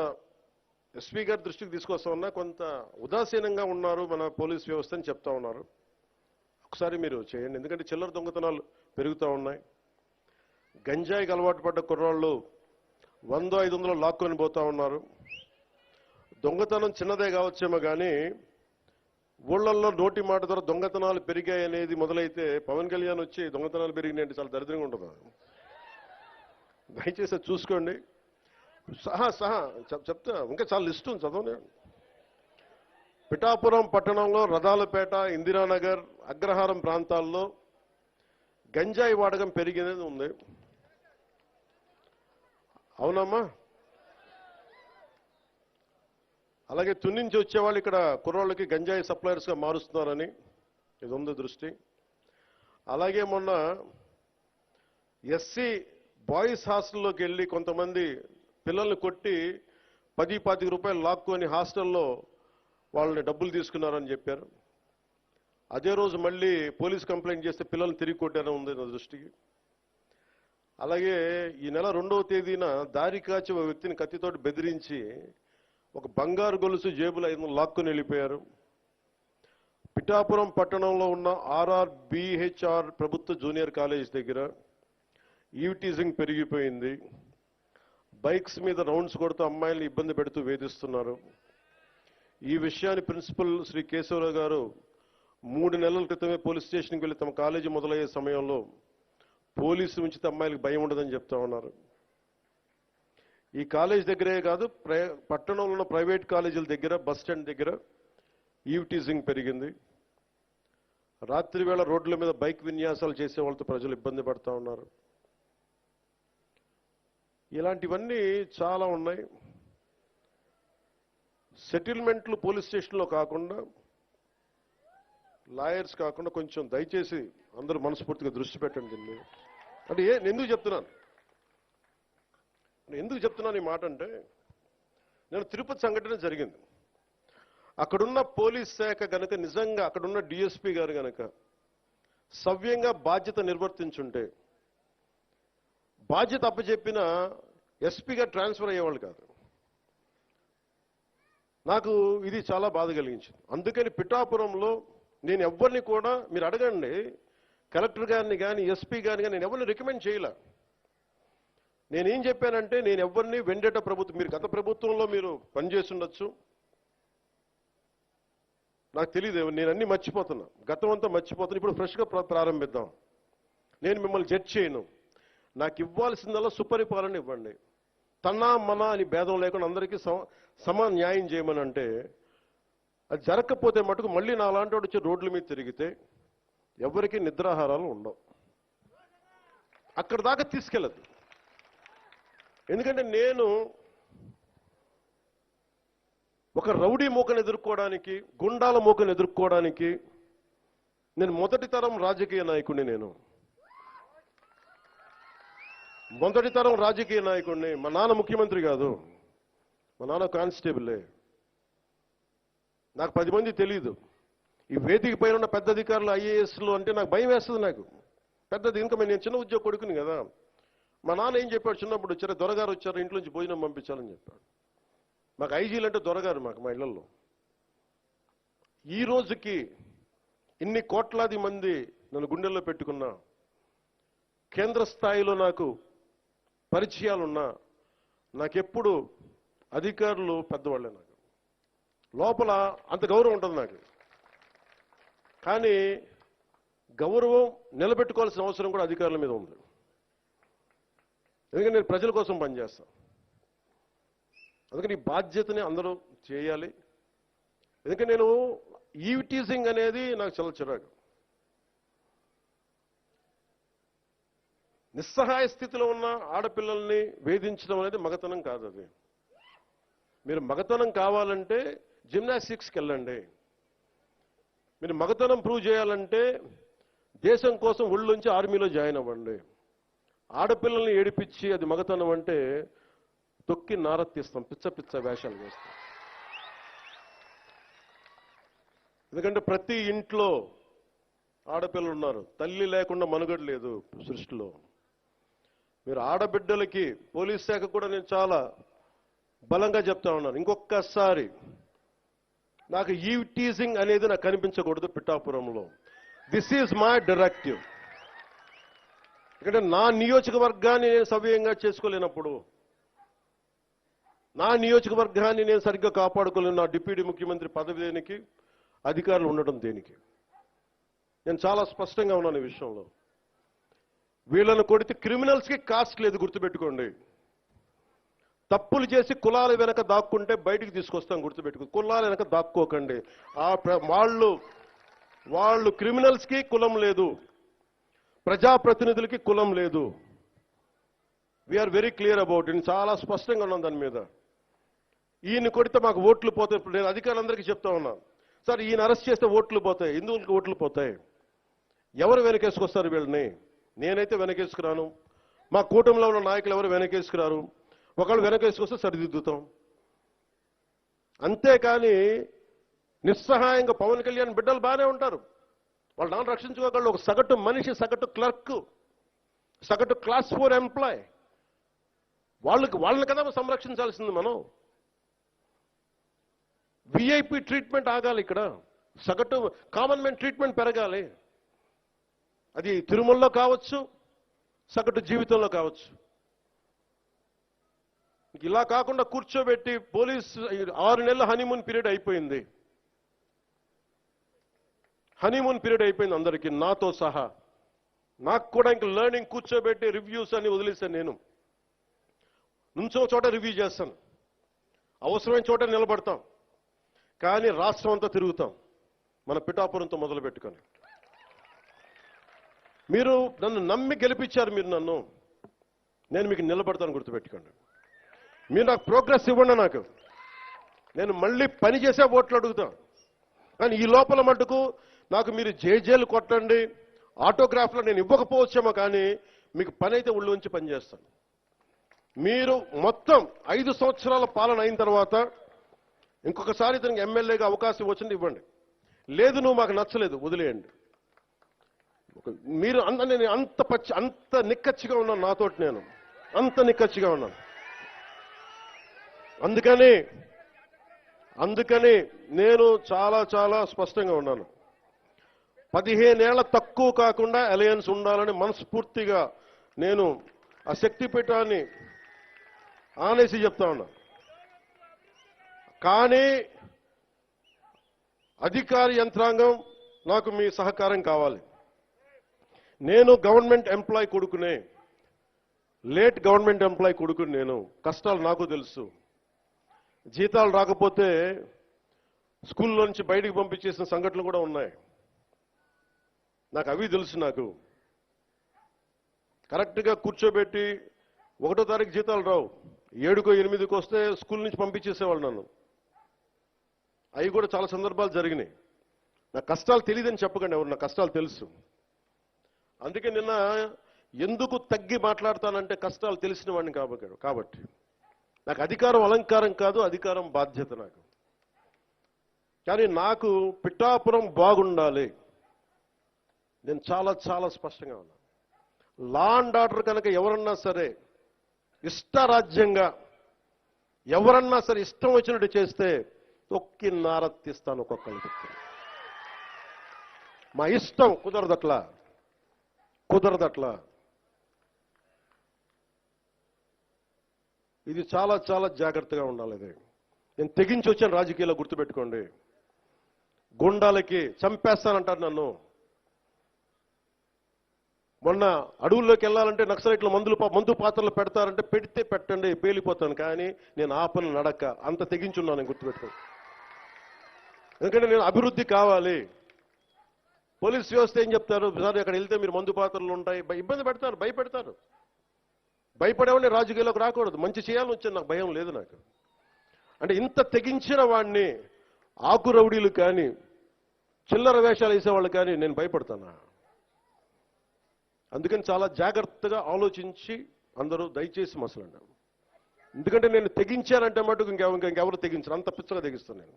ఎస్పీ గారి దృష్టికి తీసుకొస్తా ఉన్నా, కొంత ఉదాసీనంగా ఉన్నారు మన పోలీస్ వ్యవస్థ అని చెప్తా ఉన్నారు. ఒకసారి మీరు చేయండి, ఎందుకంటే చిల్లర దొంగతనాలు పెరుగుతూ ఉన్నాయి. గంజాయికి అలవాటు పడ్డ కుర్రాళ్ళు 100-500 లాక్కొని పోతా ఉన్నారు. దొంగతనం చిన్నదే కావచ్చేమో కానీ ఊళ్ళల్లో నోటి మాట ద్వారా దొంగతనాలు పెరిగాయి అనేది మొదలైతే పవన్ కళ్యాణ్ వచ్చి దొంగతనాలు పెరిగినాయంటే చాలా దరిద్రంగా ఉంటుంది. దయచేసి అది చూసుకోండి. చెప్తా, ఇంకా చాలా లిస్ట్ ఉంది, చదవనే. పిఠాపురం పట్టణంలో రథాలపేట, ఇందిరానగర్, అగ్రహారం ప్రాంతాల్లో గంజాయి వాడకం పెరిగినది ఉంది. అవునమ్మా? అలాగే తుని నుంచి వచ్చేవాళ్ళు ఇక్కడ కుర్రోళ్ళకి గంజాయి సప్లయర్స్గా మారుస్తున్నారని ఇది ఉంది దృష్టి. అలాగే మొన్న ఎస్సీ బాయ్స్ హాస్టల్లోకి వెళ్ళి కొంతమంది పిల్లల్ని కొట్టి 10-25 రూపాయలు లాక్కొని హాస్టల్లో వాళ్ళని డబ్బులు తీసుకున్నారని చెప్పారు. అదే రోజు మళ్ళీ పోలీస్ కంప్లైంట్ చేస్తే పిల్లల్ని తిరిగి కొట్టారని ఉంది నా దృష్టికి. అలాగే ఈ నెల 2వ తేదీన దారి కాచి ఒక వ్యక్తిని కత్తితోటి బెదిరించి ఒక బంగారు గొలుసు జేబులో 500 లాక్కొని వెళ్ళిపోయారు. పిఠాపురం పట్టణంలో ఉన్న RRBHR ప్రభుత్వ జూనియర్ కాలేజ్ దగ్గర ఈవ్టీజింగ్ పెరిగిపోయింది. బైక్స్ మీద రౌండ్స్ కొడుతూ అమ్మాయిల్ని ఇబ్బంది పెడుతూ వేధిస్తున్నారు. ఈ విషయాన్ని ప్రిన్సిపల్ శ్రీ కేశవరావు గారు 3 నెలల క్రితమే పోలీస్ స్టేషన్కి వెళ్ళి తమ కాలేజీ మొదలయ్యే సమయంలో పోలీసు ఉంచితే అమ్మాయిలకు భయం ఉండదని చెప్తా ఉన్నారు. ఈ కాలేజ్ దగ్గరే కాదు, పట్టణంలో ఉన్న ప్రైవేట్ కాలేజీల దగ్గర, బస్ స్టాండ్ దగ్గర ఈవ్టీజింగ్ పెరిగింది. రాత్రి వేళ రోడ్ల మీద బైక్ విన్యాసాలు చేసే వాళ్ళతో ప్రజలు ఇబ్బంది పడతా ఉన్నారు. ఇలాంటివన్నీ చాలా ఉన్నాయి. సెటిల్మెంట్లు పోలీస్ స్టేషన్లో కాకుండా, లాయర్స్ కాకుండా కొంచెం దయచేసి అందరూ మనస్ఫూర్తిగా దృష్టి పెట్టండి దీన్ని. అంటే ఎందుకు చెప్తున్నాను ఈ మాట అంటే, నేను తిరుపతి సంఘటన జరిగింది. అక్కడున్న పోలీస్ శాఖ గనక నిజంగా అక్కడున్న డిఎస్పీ గారు గనక సవ్యంగా బాధ్యత నిర్వర్తించుంటే, బాధ్యత అప్పచెప్పిన ఎస్పీగా ట్రాన్స్ఫర్ అయ్యేవాళ్ళు కాదు. నాకు ఇది చాలా బాధ కలిగించింది. అందుకని పిఠాపురంలో నేను ఎవరిని కూడా, మీరు అడగండి కలెక్టర్ గారిని కానీ ఎస్పీ గారిని కానీ, నేను ఎవరిని రికమెండ్ చేయలే. నేనేం చెప్పానంటే, నేను ఎవరిని వెండేట ప్రభుత్వం, మీరు గత ప్రభుత్వంలో మీరు పనిచేసి ఉండొచ్చు, నాకు తెలియదు, నేను అన్ని మర్చిపోతున్నా, గతం అంతా మర్చిపోతున్నా. ఇప్పుడు ఫ్రెష్గా ప్రారంభిద్దాం. నేను మిమ్మల్ని జడ్జ్ చేయను. నాకు ఇవ్వాల్సిందల్లా సుపరిపాలన ఇవ్వండి. తన్నా మన అని భేదం లేకుండా అందరికీ సమ న్యాయం చేయమని అంటే, అది జరగకపోతే మటుకు మళ్ళీ నా లాంటి వాడు వచ్చి రోడ్ల మీద తిరిగితే ఎవరికి నిద్రాహారాలు ఉండవు. అక్కడ దాకా తీసుకెళ్ళదు. ఎందుకంటే నేను ఒక రౌడీ మూకను ఎదుర్కోవడానికి, గుండాల మూకను ఎదుర్కోవడానికి నేను మొదటి తరం రాజకీయ నాయకుడిని. నేను మొదటి తరం రాజకీయ నాయకుడిని. మా నాన్న ముఖ్యమంత్రి కాదు, మా నాన్న కానిస్టేబులే. నాకు 10 మంది తెలీదు. ఈ వేదిక పైన ఉన్న పెద్ద అధికారులు, ఐఏఎస్లు అంటే నాకు భయం వేస్తుంది. నాకు పెద్దది, ఇంకా నేను చిన్న ఉద్యోగ కొడుకుని కదా. మా నాన్న ఏం చెప్పాడు, చిన్నప్పుడు వచ్చారు, దొరగారు వచ్చారు, ఇంట్లో నుంచి భోజనం పంపించాలని చెప్పాడు. మాకు ఐజీలు అంటే దొరగారు మాకు, మా ఇళ్లలో. ఈ రోజుకి ఇన్ని కోట్లాది మంది నన్ను గుండెల్లో పెట్టుకున్నా, కేంద్ర స్థాయిలో నాకు పరిచయాలున్నా, నాకెప్పుడు అధికారులు పెద్దవాళ్ళే. నాకు లోపల అంత గౌరవం ఉంటుంది నాకు. కానీ గౌరవం నిలబెట్టుకోవాల్సిన అవసరం కూడా అధికారుల మీద ఉంది. ఎందుకంటే నేను ప్రజల కోసం పనిచేస్తాను. అందుకని ఈ బాధ్యతని అందరూ చేయాలి. ఎందుకంటే నేను ఈవ్టీజింగ్ అనేది నాకు చాలా చిరాకు. నిస్సహాయ స్థితిలో ఉన్న ఆడపిల్లల్ని వేధించడం అనేది మగతనం కాదు. అది మీరు మగతనం కావాలంటే జిమ్నాస్టిక్స్కి వెళ్ళండి. మీరు మగతనం ప్రూవ్ చేయాలంటే దేశం కోసం ఒళ్ళుంచి ఆర్మీలో జాయిన్ అవ్వండి. ఆడపిల్లల్ని ఏడిపించి అది మగతనం అంటే తొక్కి నారత్తిస్తాం, పిచ్చ పిచ్చ వేషాలు వేస్తాం. ఎందుకంటే ప్రతి ఇంట్లో ఆడపిల్లలు ఉన్నారు. తల్లి లేకుండా మనుగడ లేదు సృష్టిలో. మీరు ఆడబిడ్డలకి, పోలీస్ శాఖ కూడా నేను చాలా బలంగా చెప్తా ఉన్నాను, ఇంకొకసారి నాకు ఈ టీజింగ్ అనేది నాకు కనిపించకూడదు పిఠాపురంలో. This is my directive. ఎందుకంటే నా నియోజకవర్గాన్ని నేను సవ్యంగా చేసుకోలేనప్పుడు, నా నియోజకవర్గాన్ని నేను సరిగ్గా కాపాడుకోలేను, నా డిప్యూటీ ముఖ్యమంత్రి పదవి దేనికి, అధికారులు ఉండడం దేనికి? నేను చాలా స్పష్టంగా ఉన్నాను ఈ విషయంలో. వీళ్ళను కొడితే క్రిమినల్స్కి కాస్ట్ లేదు, గుర్తుపెట్టుకోండి. తప్పులు చేసి కులాల వెనక దాక్కుంటే బయటికి తీసుకొస్తాం, గుర్తుపెట్టుకో. కులాల వెనక దాక్కోకండి. వాళ్ళు క్రిమినల్స్కి కులం లేదు, ప్రజాప్రతినిధులకి కులం లేదు. We are very clear about it. చాలా స్పష్టంగా ఉన్నాం దాని మీద. ఈయన కొడితే మాకు ఓట్లు పోతాయి. ఇప్పుడు నేను అధికారులందరికీ చెప్తా ఉన్నాను, సార్ ఈయన అరెస్ట్ చేస్తే ఓట్లు పోతాయి. ఎందుకు ఓట్లు పోతాయి? ఎవరు వెనకేసుకొస్తారు వీళ్ళని? నేనైతే వెనకేసుకురాను, మా కూటమిలో ఉన్న నాయకులు ఎవరు వెనకేసుకురారు. ఒకళ్ళు వెనకేసుకొస్తే సరిదిద్దుతాం. అంతేకాని నిస్సహాయంగా పవన్ కళ్యాణ్ బిడ్డలు బాగానే ఉంటారు, వాళ్ళు నాన్న రక్షించుకోగలరు. ఒక సగటు మనిషి, సగటు క్లర్క్, సగటు క్లాస్ 4 ఎంప్లాయ్, వాళ్ళని కదా సంరక్షించాల్సింది మనం. విఐపి ట్రీట్మెంట్ ఆగాలి ఇక్కడ, సగటు కామన్ మ్యాన్ ట్రీట్మెంట్ పెరగాలి. అది తిరుమలలో కావచ్చు, సగటు జీవితంలో కావచ్చు. ఇలా కాకుండా కూర్చోబెట్టి పోలీస్ 6 నెలల హనీమూన్ పీరియడ్ అయిపోయింది. హనీమూన్ పీరియడ్ అయిపోయింది అందరికీ, నాతో సహా. నాకు కూడా ఇంక లెర్నింగ్ కూర్చోబెట్టి రివ్యూస్ అని వదిలేశాను. నేను నుంచో చోట రివ్యూ చేస్తాను, అవసరమైన చోట నిలబడతాం, కానీ రాష్ట్రం అంతా తిరుగుతాం, మన పిఠాపురంతో మొదలు పెట్టుకొని. మీరు నన్ను నమ్మి గెలిపించారు, మీరు నన్ను, నేను మీకు నిలబడతాను, గుర్తుపెట్టుకోండి. మీరు నాకు ప్రోగ్రెస్ ఇవ్వండి, నేను మళ్ళీ పని చేసే ఓట్లు అడుగుతాను. కానీ ఈ లోపల మటుకు నాకు మీరు జేజేలు కొట్టండి, ఆటోగ్రాఫ్లో నేను ఇవ్వకపోవచ్చేమో, కానీ మీకు పని అయితే ఉళ్ళు ఉంచి పనిచేస్తాను. మీరు మొత్తం 5 సంవత్సరాల పాలన అయిన తర్వాత ఇంకొకసారి ఇతనికి ఎమ్మెల్యేగా అవకాశం వచ్చింది ఇవ్వండి. లేదు నువ్వు మాకు నచ్చలేదు వదిలేయండి. మీరు నేను అంత నిక్కచ్చిగా ఉన్నాను, నాతోటి నేను అంత నిక్కచ్చిగా ఉన్నాను. అందుకని నేను చాలా చాలా స్పష్టంగా ఉన్నాను. 15 ఏళ్ల తక్కువ కాకుండా అలయన్స్ ఉండాలని మనస్ఫూర్తిగా నేను ఆ శక్తిపీఠాన్ని ఆనేసి చెప్తా ఉన్నా. కానీ అధికార యంత్రాంగం నాకు మీ సహకారం కావాలి. నేను గవర్నమెంట్ ఎంప్లాయ్ కొడుకునే, లేట్ గవర్నమెంట్ ఎంప్లాయ్ కొడుకుని. నేను కష్టాలు నాకు తెలుసు. జీతాలు రాకపోతే స్కూల్లో నుంచి బయటికి పంపించేసిన సంఘటనలు కూడా ఉన్నాయి, నాకు అవి తెలుసు. నాకు కరెక్ట్గా కూర్చోబెట్టి 1వ తారీఖు జీతాలు రావు, 7కో 8కో వస్తే స్కూల్ నుంచి పంపించేసేవాళ్ళు నన్ను. అవి కూడా చాలా సందర్భాలు జరిగినాయి. నా కష్టాలు తెలియదని చెప్పకండి ఎవరు, నా కష్టాలు తెలుసు. అందుకే నిన్న ఎందుకు తగ్గి మాట్లాడతానంటే కష్టాలు తెలిసిన వాడిని కాబట్టి. నాకు అధికారం అలంకారం కాదు, అధికారం బాధ్యత నాకు. కానీ నాకు పిఠాపురం బాగుండాలి, నేను చాలా చాలా స్పష్టంగా ఉన్నాను. లా అండ్ ఆర్డర్ కనుక ఎవరన్నా సరే ఇష్టరాజ్యంగా ఎవరన్నా సరే ఇష్టం వచ్చినట్టు చేస్తే తొక్కి నారత్తిస్తాను ఒక్కొక్కరికి. మా ఇష్టం కుదరదట్లా. ఇది చాలా చాలా జాగ్రత్తగా ఉండాలి. ఇది నేను తెగించి వచ్చాను రాజకీయాల్లో, గుర్తుపెట్టుకోండి. గుండాలకి చంపేస్తానంటారు నన్ను. మొన్న అడవుల్లోకి వెళ్ళాలంటే నక్సలైట్లు మందు పాత్రలు పెడతారంటే పెడితే పెట్టండి, పేలిపోతాను, కానీ నేను ఆపను నడక. అంత తెగించున్నాను, నేను గుర్తుపెట్టుకోండి. ఎందుకంటే నేను అభివృద్ధి కావాలి. పోలీస్ వ్యవస్థ ఏం చెప్తారు, సార్ అక్కడ వెళ్తే మీరు మందు పాత్రలు ఉంటాయి, ఇబ్బంది పెడతారు, భయపెడతారు. భయపడేవాడిని రాజకీయాల్లోకి రాకూడదు. మంచి చేయాలని వచ్చాను, నాకు భయం లేదు నాకు. అంటే ఇంత తెగించిన వాడిని ఆకు రౌడీలు కానీ చిల్లర వేషాలు వేసేవాళ్ళు కానీ నేను భయపడతానా? అందుకని చాలా జాగ్రత్తగా ఆలోచించి అందరూ దయచేసి మసలండి. ఎందుకంటే నేను తెగించానంటే మటుకు ఇంకెవరు తెగించరు, అంత పిచ్చగా తెగిస్తాను నేను.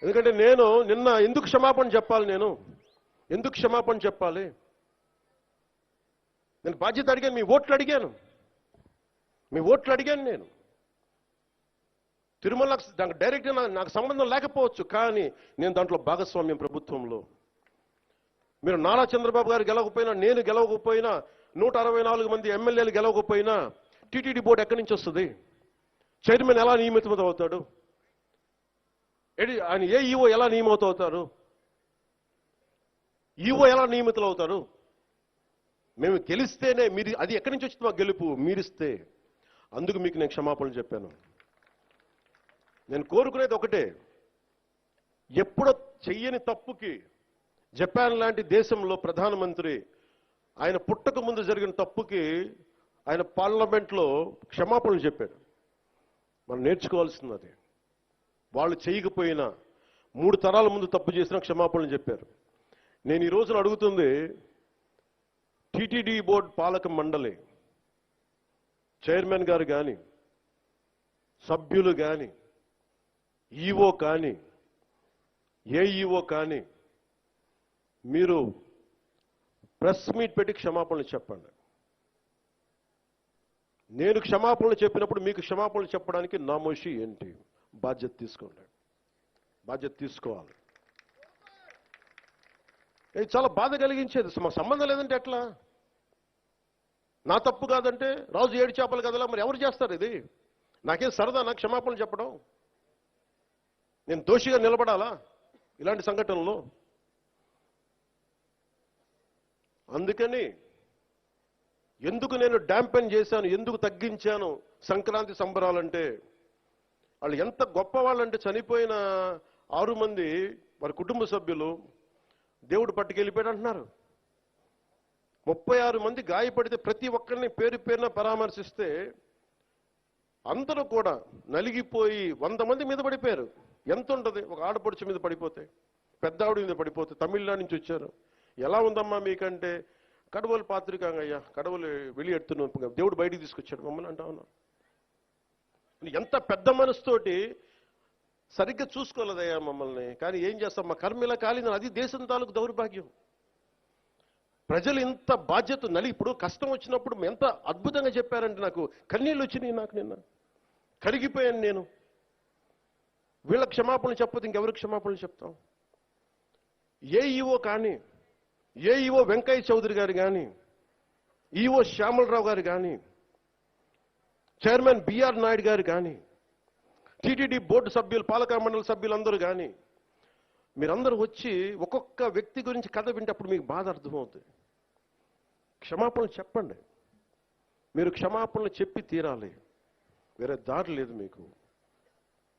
ఎందుకంటే నేను నిన్న ఎందుకు క్షమాపణ చెప్పాలి, ఎందుకు క్షమాపణ చెప్పాలి? నేను బాధ్యత అడిగాను, మీ ఓట్లు అడిగాను నేను. తిరుమల నాకు డైరెక్ట్గా నాకు సంబంధం లేకపోవచ్చు, కానీ నేను దాంట్లో భాగస్వామ్యం ప్రభుత్వంలో. మీరు నారా చంద్రబాబు గారు గెలవకపోయినా, నేను గెలవకపోయినా, 164 మంది ఎమ్మెల్యేలు గెలవకపోయినా టీటీడీ బోర్డు ఎక్కడి నుంచి వస్తుంది? చైర్మన్ ఎలా నియమితం అవుతాడు? ఆయన ఈఓ ఎలా నియమితవుతారు? ఈఓ ఎలా నియమితులు అవుతారు? మేము గెలిస్తేనే మీరు, అది ఎక్కడి నుంచి వచ్చింది మా గెలుపు? మీరిస్తే. అందుకు మీకు నేను క్షమాపణలు చెప్పాను. నేను కోరుకునేది ఒకటే, ఎప్పుడో చెయ్యని తప్పుకి జపాన్ లాంటి దేశంలో ప్రధానమంత్రి ఆయన పుట్టక ముందు జరిగిన తప్పుకి ఆయన పార్లమెంట్లో క్షమాపణలు చెప్పాడు. మనం నేర్చుకోవాల్సింది అది. వాళ్ళు చేయకపోయినా 3 తరాల ముందు తప్పు చేసినా క్షమాపణలు చెప్పారు. నేను ఈ రోజున అడుగుతుంది, టీటీడీ బోర్డు పాలక మండలి చైర్మన్ గారు కానీ, సభ్యులు కానీ, ఈఓ కానీ, ఏఈఓ కానీ, మీరు ప్రెస్ మీట్ పెట్టి క్షమాపణలు చెప్పండి. నేను క్షమాపణలు చెప్పినప్పుడు మీకు క్షమాపణలు చెప్పడానికి నామోషి ఏంటి? బాధ్యత తీసుకోండి, బాధ్యత తీసుకోవాలి. ఇది చాలా బాధ కలిగించేది. మాకు సంబంధం లేదంటే ఎట్లా? నా తప్పు కాదంటే రాజు 7 చేపలు కదలా, మరి ఎవరు చేస్తారు ఇది? నాకేం సరదా నాకు క్షమాపణలు చెప్పడం? నేను దోషిగా నిలబడాలా ఇలాంటి సంఘటనలో? అందుకని ఎందుకు నేను డాంపెన్ చేశాను, ఎందుకు తగ్గించాను సంక్రాంతి సంబరాలంటే, వాళ్ళు ఎంత గొప్ప వాళ్ళంటే చనిపోయిన 6 మంది వారి కుటుంబ సభ్యులు దేవుడు పట్టుకెళ్ళిపోయాడు అంటున్నారు. 36 మంది గాయపడితే ప్రతి ఒక్కరిని పేరు పేరున పరామర్శిస్తే అందరూ కూడా నలిగిపోయి 100 మంది మీద పడిపోయారు. ఎంత ఉంటుంది ఒక ఆడపడుచు మీద పడిపోతే, పెద్ద ఆవిడ మీద పడిపోతే? తమిళనాడు నుంచి వచ్చారు. ఎలా ఉందమ్మా మీకంటే, కడవలు పాత్రికాంగయ్యా, కడవలు వెళ్ళి దేవుడు బయటికి తీసుకొచ్చాడు మమ్మల్ని అంటా ఉన్నారు. ఎంత పెద్ద మనసుతోటి సరిగ్గా చూసుకోలేదయ్యా మమ్మల్ని, కానీ ఏం చేస్తాం, మా కర్మిలా కాలిందని. అది దేశం తాలూకు దౌర్భాగ్యం. ప్రజలు ఇంత బాధ్యత ఇప్పుడు కష్టం వచ్చినప్పుడు ఎంత అద్భుతంగా చెప్పారంటే నాకు కన్నీళ్ళు వచ్చినాయి. నాకు నిన్న కరిగిపోయాను నేను. వీళ్ళ క్షమాపణలు చెప్పదు ఇంకెవరికి క్షమాపణలు చెప్తాం? ఏఈఓ కానీ, ఏఈఓ వెంకయ్య చౌదరి గారు కానీ, ఈఓ శ్యామలరావు గారు కానీ, చైర్మన్ బిఆర్ నాయుడు గారు కానీ, టీటీడీ బోర్డు సభ్యులు, పాలక మండలి సభ్యులందరూ కానీ, మీరందరూ వచ్చి ఒక్కొక్క వ్యక్తి గురించి కథ వింటే అప్పుడు మీకు బాధ అర్థమవుతుంది. క్షమాపణలు చెప్పండి. మీరు క్షమాపణలు చెప్పి తీరాలి, వేరే దారి లేదు మీకు.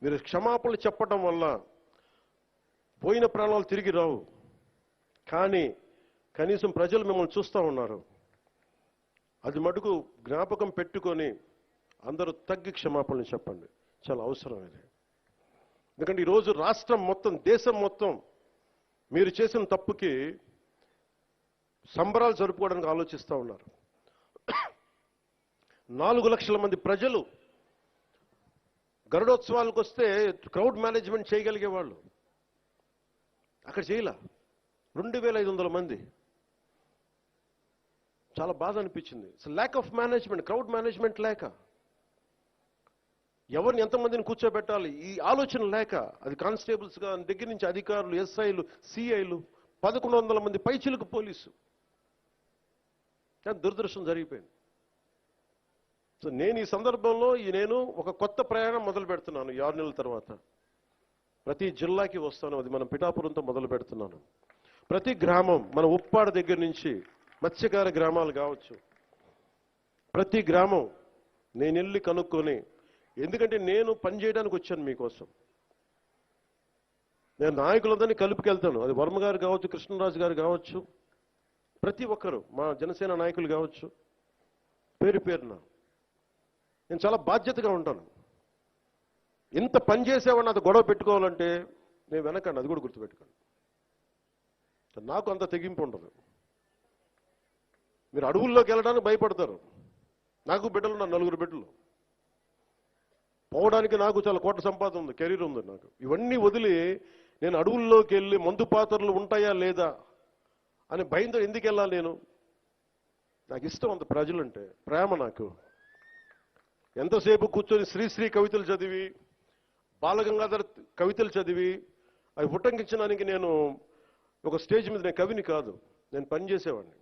మీరు క్షమాపణలు చెప్పడం వల్ల పోయిన ప్రాణాలు తిరిగి రావు, కానీ కనీసం ప్రజలు మిమ్మల్ని చూస్తూ ఉన్నారు. అది మటుకు జ్ఞాపకం పెట్టుకొని అందరూ తగ్గి క్షమాపణలు చెప్పండి. చాలా అవసరం ఇది. ఎందుకంటే ఈరోజు రాష్ట్రం మొత్తం, దేశం మొత్తం మీరు చేసిన తప్పుకి సంబరాలు జరుపుకోవడానికి ఆలోచిస్తూ ఉన్నారు. 4 లక్షల మంది ప్రజలు గరుడోత్సవాలకు వస్తే క్రౌడ్ మేనేజ్మెంట్ చేయగలిగేవాళ్ళు, అక్కడ చేయలే. 2500 మంది. చాలా బాధ అనిపించింది. Lack of management, crowd management లేక, ఎవరిని ఎంతమందిని కూర్చోబెట్టాలి ఈ ఆలోచన లేక, అది కానిస్టేబుల్స్గా దగ్గర నుంచి అధికారులు, ఎస్ఐలు, సిఐలు, 1100 మంది పైచిలకు పోలీసు. కానీ దురదృష్టం జరిగిపోయింది. సో నేను ఈ సందర్భంలో నేను ఒక కొత్త ప్రయాణం మొదలు పెడుతున్నాను. 6 నెలల తర్వాత ప్రతి జిల్లాకి వస్తాను. అది మనం పిఠాపురంతో మొదలు పెడుతున్నాను. ప్రతి గ్రామం, మన ఉప్పాడ దగ్గర నుంచి మత్స్యకార గ్రామాలు కావచ్చు, ప్రతి గ్రామం నేను వెళ్ళి కనుక్కొని, ఎందుకంటే నేను పనిచేయడానికి వచ్చాను మీకోసం. నేను నాయకులందరినీ కలుపుకెళ్తాను. అది వర్మ గారు కావచ్చు, కృష్ణరాజు గారు కావచ్చు, ప్రతి ఒక్కరు మా జనసేన నాయకులు కావచ్చు, పేరు పేరున నేను చాలా బాధ్యతగా ఉంటాను. ఇంత పని చేసేవాడిని అది గొడవ పెట్టుకోవాలంటే నేను వెనకండి, అది కూడా గుర్తుపెట్టుకోండి. నాకు అంత తెగింపు ఉండదు. మీరు అడవుల్లోకి వెళ్ళడానికి భయపడతారు. నాకు బిడ్డలు ఉన్నారు, 4 బిడ్డలు. పోవడానికి నాకు చాలా కోట్ల సంపాదన ఉంది, కెరీర్ ఉంది నాకు. ఇవన్నీ వదిలి నేను అడవుల్లోకి వెళ్ళి మందు పాత్రలు ఉంటాయా లేదా అని భయంతో ఎందుకు వెళ్ళాలి నేను? నాకు ఇష్టం అంత ప్రజలంటే, ప్రేమ నాకు. ఎంతసేపు కూర్చొని శ్రీశ్రీ కవితలు చదివి బాలగంగాధర్ కవితలు చదివి అవి ఉటంకించడానికి నేను ఒక స్టేజ్ మీద నేను కవిని కాదు, నేను పనిచేసేవాడిని.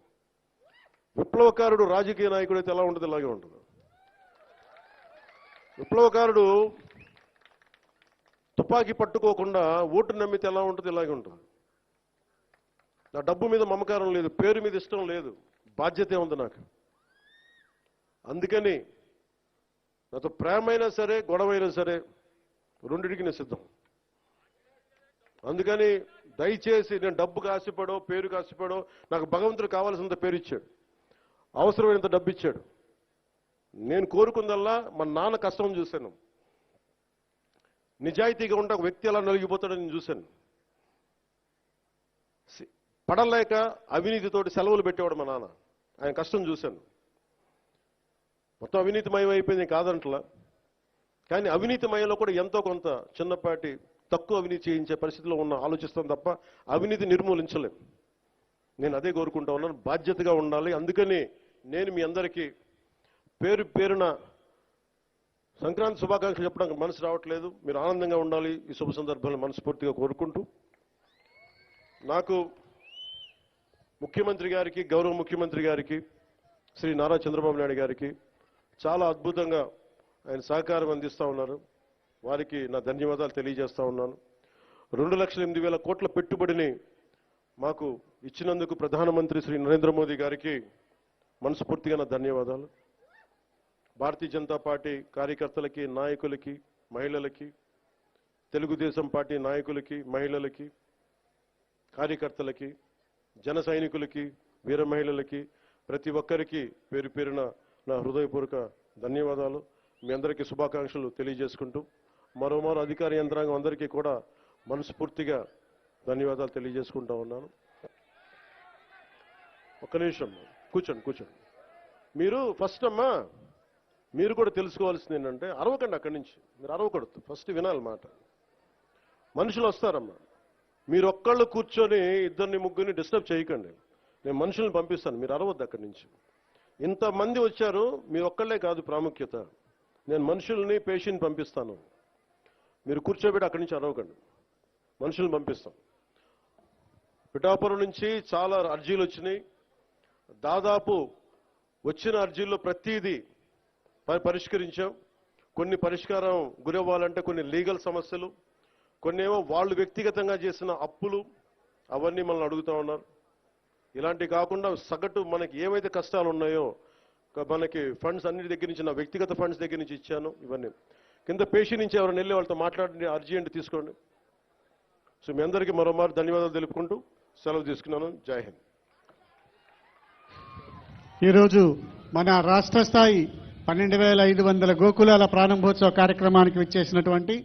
విప్లవకారుడు రాజకీయ నాయకుడు అయితే ఎలా ఉంటుంది, ఇలాగే ఉంటుంది. విప్లవకారుడు తుపాకీ పట్టుకోకుండా ఓటు నమ్మితే ఎలా ఉంటుంది, ఇలాగే ఉంటుంది. నా డబ్బు మీద మమకారం లేదు, పేరు మీద ఇష్టం లేదు, బాధ్యతే ఉంది నాకు. అందుకని నాతో ప్రేమైనా సరే గొడవైనా సరే రెండింటికి నేను సిద్ధం. అందుకని దయచేసి నేను డబ్బుకు ఆశపడో పేరుకు ఆశపడో, నాకు భగవంతుడు కావాల్సినంత పేరు ఇచ్చాడు, అవసరమైనంత డబ్బు ఇచ్చాడు. నేను కోరుకుందల్లా మా నాన్న కష్టం చూశాను. నిజాయితీగా ఉంటే ఒక వ్యక్తి ఎలా నలిగిపోతాడని నేను చూశాను. పడలేక అవినీతితోటి సెలవులు పెట్టేవాడు మా నాన్న, ఆయన కష్టం చూశాను. మొత్తం అవినీతిమయం అయిపోయింది కాదంటలా, కానీ అవినీతిమయంలో కూడా ఎంతో కొంత చిన్నపాటి తక్కువ అవినీతి చేయించే పరిస్థితిలో ఉన్న ఆలోచిస్తాం తప్ప అవినీతి నిర్మూలించలేం. నేను అదే కోరుకుంటా ఉన్నాను, బాధ్యతగా ఉండాలి. అందుకని నేను మీ అందరికీ పేరు పేరున సంక్రాంతి శుభాకాంక్షలు చెప్పడానికి మనసు రావట్లేదు. మీరు ఆనందంగా ఉండాలి ఈ శుభ సందర్భంలో మనస్ఫూర్తిగా కోరుకుంటూ, నాకు ముఖ్యమంత్రి గారికి, గౌరవ ముఖ్యమంత్రి గారికి, శ్రీ నారా చంద్రబాబు నాయుడు గారికి చాలా అద్భుతంగా ఆయన సహకారం అందిస్తూ ఉన్నారు. వారికి నా ధన్యవాదాలు తెలియజేస్తా ఉన్నాను. 2,08,000 కోట్ల పెట్టుబడిని మాకు ఇచ్చినందుకు ప్రధానమంత్రి శ్రీ నరేంద్ర మోదీ గారికి మనస్ఫూర్తిగా నా ధన్యవాదాలు. భారతీయ జనతా పార్టీ కార్యకర్తలకి, నాయకులకి, మహిళలకి, తెలుగుదేశం పార్టీ నాయకులకి, మహిళలకి, కార్యకర్తలకి, జన సైనికులకి, వీర మహిళలకి, ప్రతి ఒక్కరికి పేరు పేరున నా హృదయపూర్వక ధన్యవాదాలు. మీ అందరికీ శుభాకాంక్షలు తెలియజేసుకుంటూ మరోమారు అధికార యంత్రాంగం అందరికీ కూడా మనస్ఫూర్తిగా ధన్యవాదాలు తెలియజేసుకుంటా ఉన్నాను. ఒక్క నిమిషం కూర్చోండి. మీరు ఫస్ట్ అమ్మా, మీరు కూడా తెలుసుకోవాల్సింది ఏంటంటే అరవకండి, అక్కడి నుంచి మీరు అరవకూడదు, ఫస్ట్ వినాలి మాట. మనుషులు వస్తారమ్మా, మీరు ఒక్కళ్ళు కూర్చొని ఇద్దరిని ముగ్గురిని డిస్టర్బ్ చేయకండి. నేను మనుషుల్ని పంపిస్తాను, మీరు అరవద్దు అక్కడి నుంచి. ఇంతమంది వచ్చారు, మీరు ఒక్కళ్ళే కాదు ప్రాముఖ్యత. నేను మనుషుల్ని, పేషెంట్ పంపిస్తాను, మీరు కూర్చోబెట్టి అక్కడి నుంచి అరవకండి, మనుషుల్ని పంపిస్తాం. పిఠాపురం నుంచి చాలా అర్జీలు వచ్చినాయి. దాదాపు వచ్చిన అర్జీల్లో ప్రతిదీ పరిష్కరించాం. కొన్ని పరిష్కారం గురవ్వాలంటే కొన్ని లీగల్ సమస్యలు, కొన్ని ఏమో వాళ్ళు వ్యక్తిగతంగా చేసిన అప్పులు, అవన్నీ మనల్ని అడుగుతూ ఉన్నారు. ఇలాంటివి కాకుండా సగటు మనకి ఏవైతే కష్టాలు ఉన్నాయో, మనకి ఫండ్స్ అన్నిటి దగ్గర నుంచి, నా వ్యక్తిగత ఫండ్స్ దగ్గర నుంచి ఇచ్చాను. ఇవన్నీ కింద పేషెంట్ నుంచి ఎవరైనా వెళ్ళి వాళ్ళతో మాట్లాడి అర్జీ అంటే తీసుకోండి. సో మీ అందరికీ మరోమారు ధన్యవాదాలు తెలుపుకుంటూ సెలవు తీసుకున్నాను. జై హింద్. ఈరోజు మన రాష్ట్ర స్థాయి 12,500 గోకులాల ప్రారంభోత్సవ కార్యక్రమానికి విచ్చేసినటువంటి,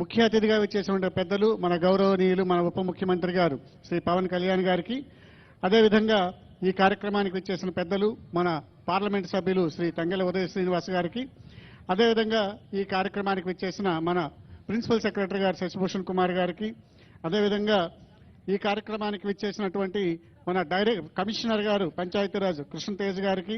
ముఖ్య అతిథిగా విచ్చేసినటువంటి పెద్దలు మన గౌరవనీయులు, మన ఉప ముఖ్యమంత్రి గారు శ్రీ పవన్ కళ్యాణ్ గారికి, అదేవిధంగా ఈ కార్యక్రమానికి విచ్చేసిన పెద్దలు మన పార్లమెంటు సభ్యులు శ్రీ తంగెల ఉదయ శ్రీనివాస్ గారికి, అదేవిధంగా ఈ కార్యక్రమానికి విచ్చేసిన మన ప్రిన్సిపల్ సెక్రటరీ గారు శశిభూషణ్ కుమార్ గారికి, అదేవిధంగా ఈ కార్యక్రమానికి విచ్చేసినటువంటి మన కమిషనర్ గారు పంచాయతీరాజ్ కృష్ణతేజ్ గారికి,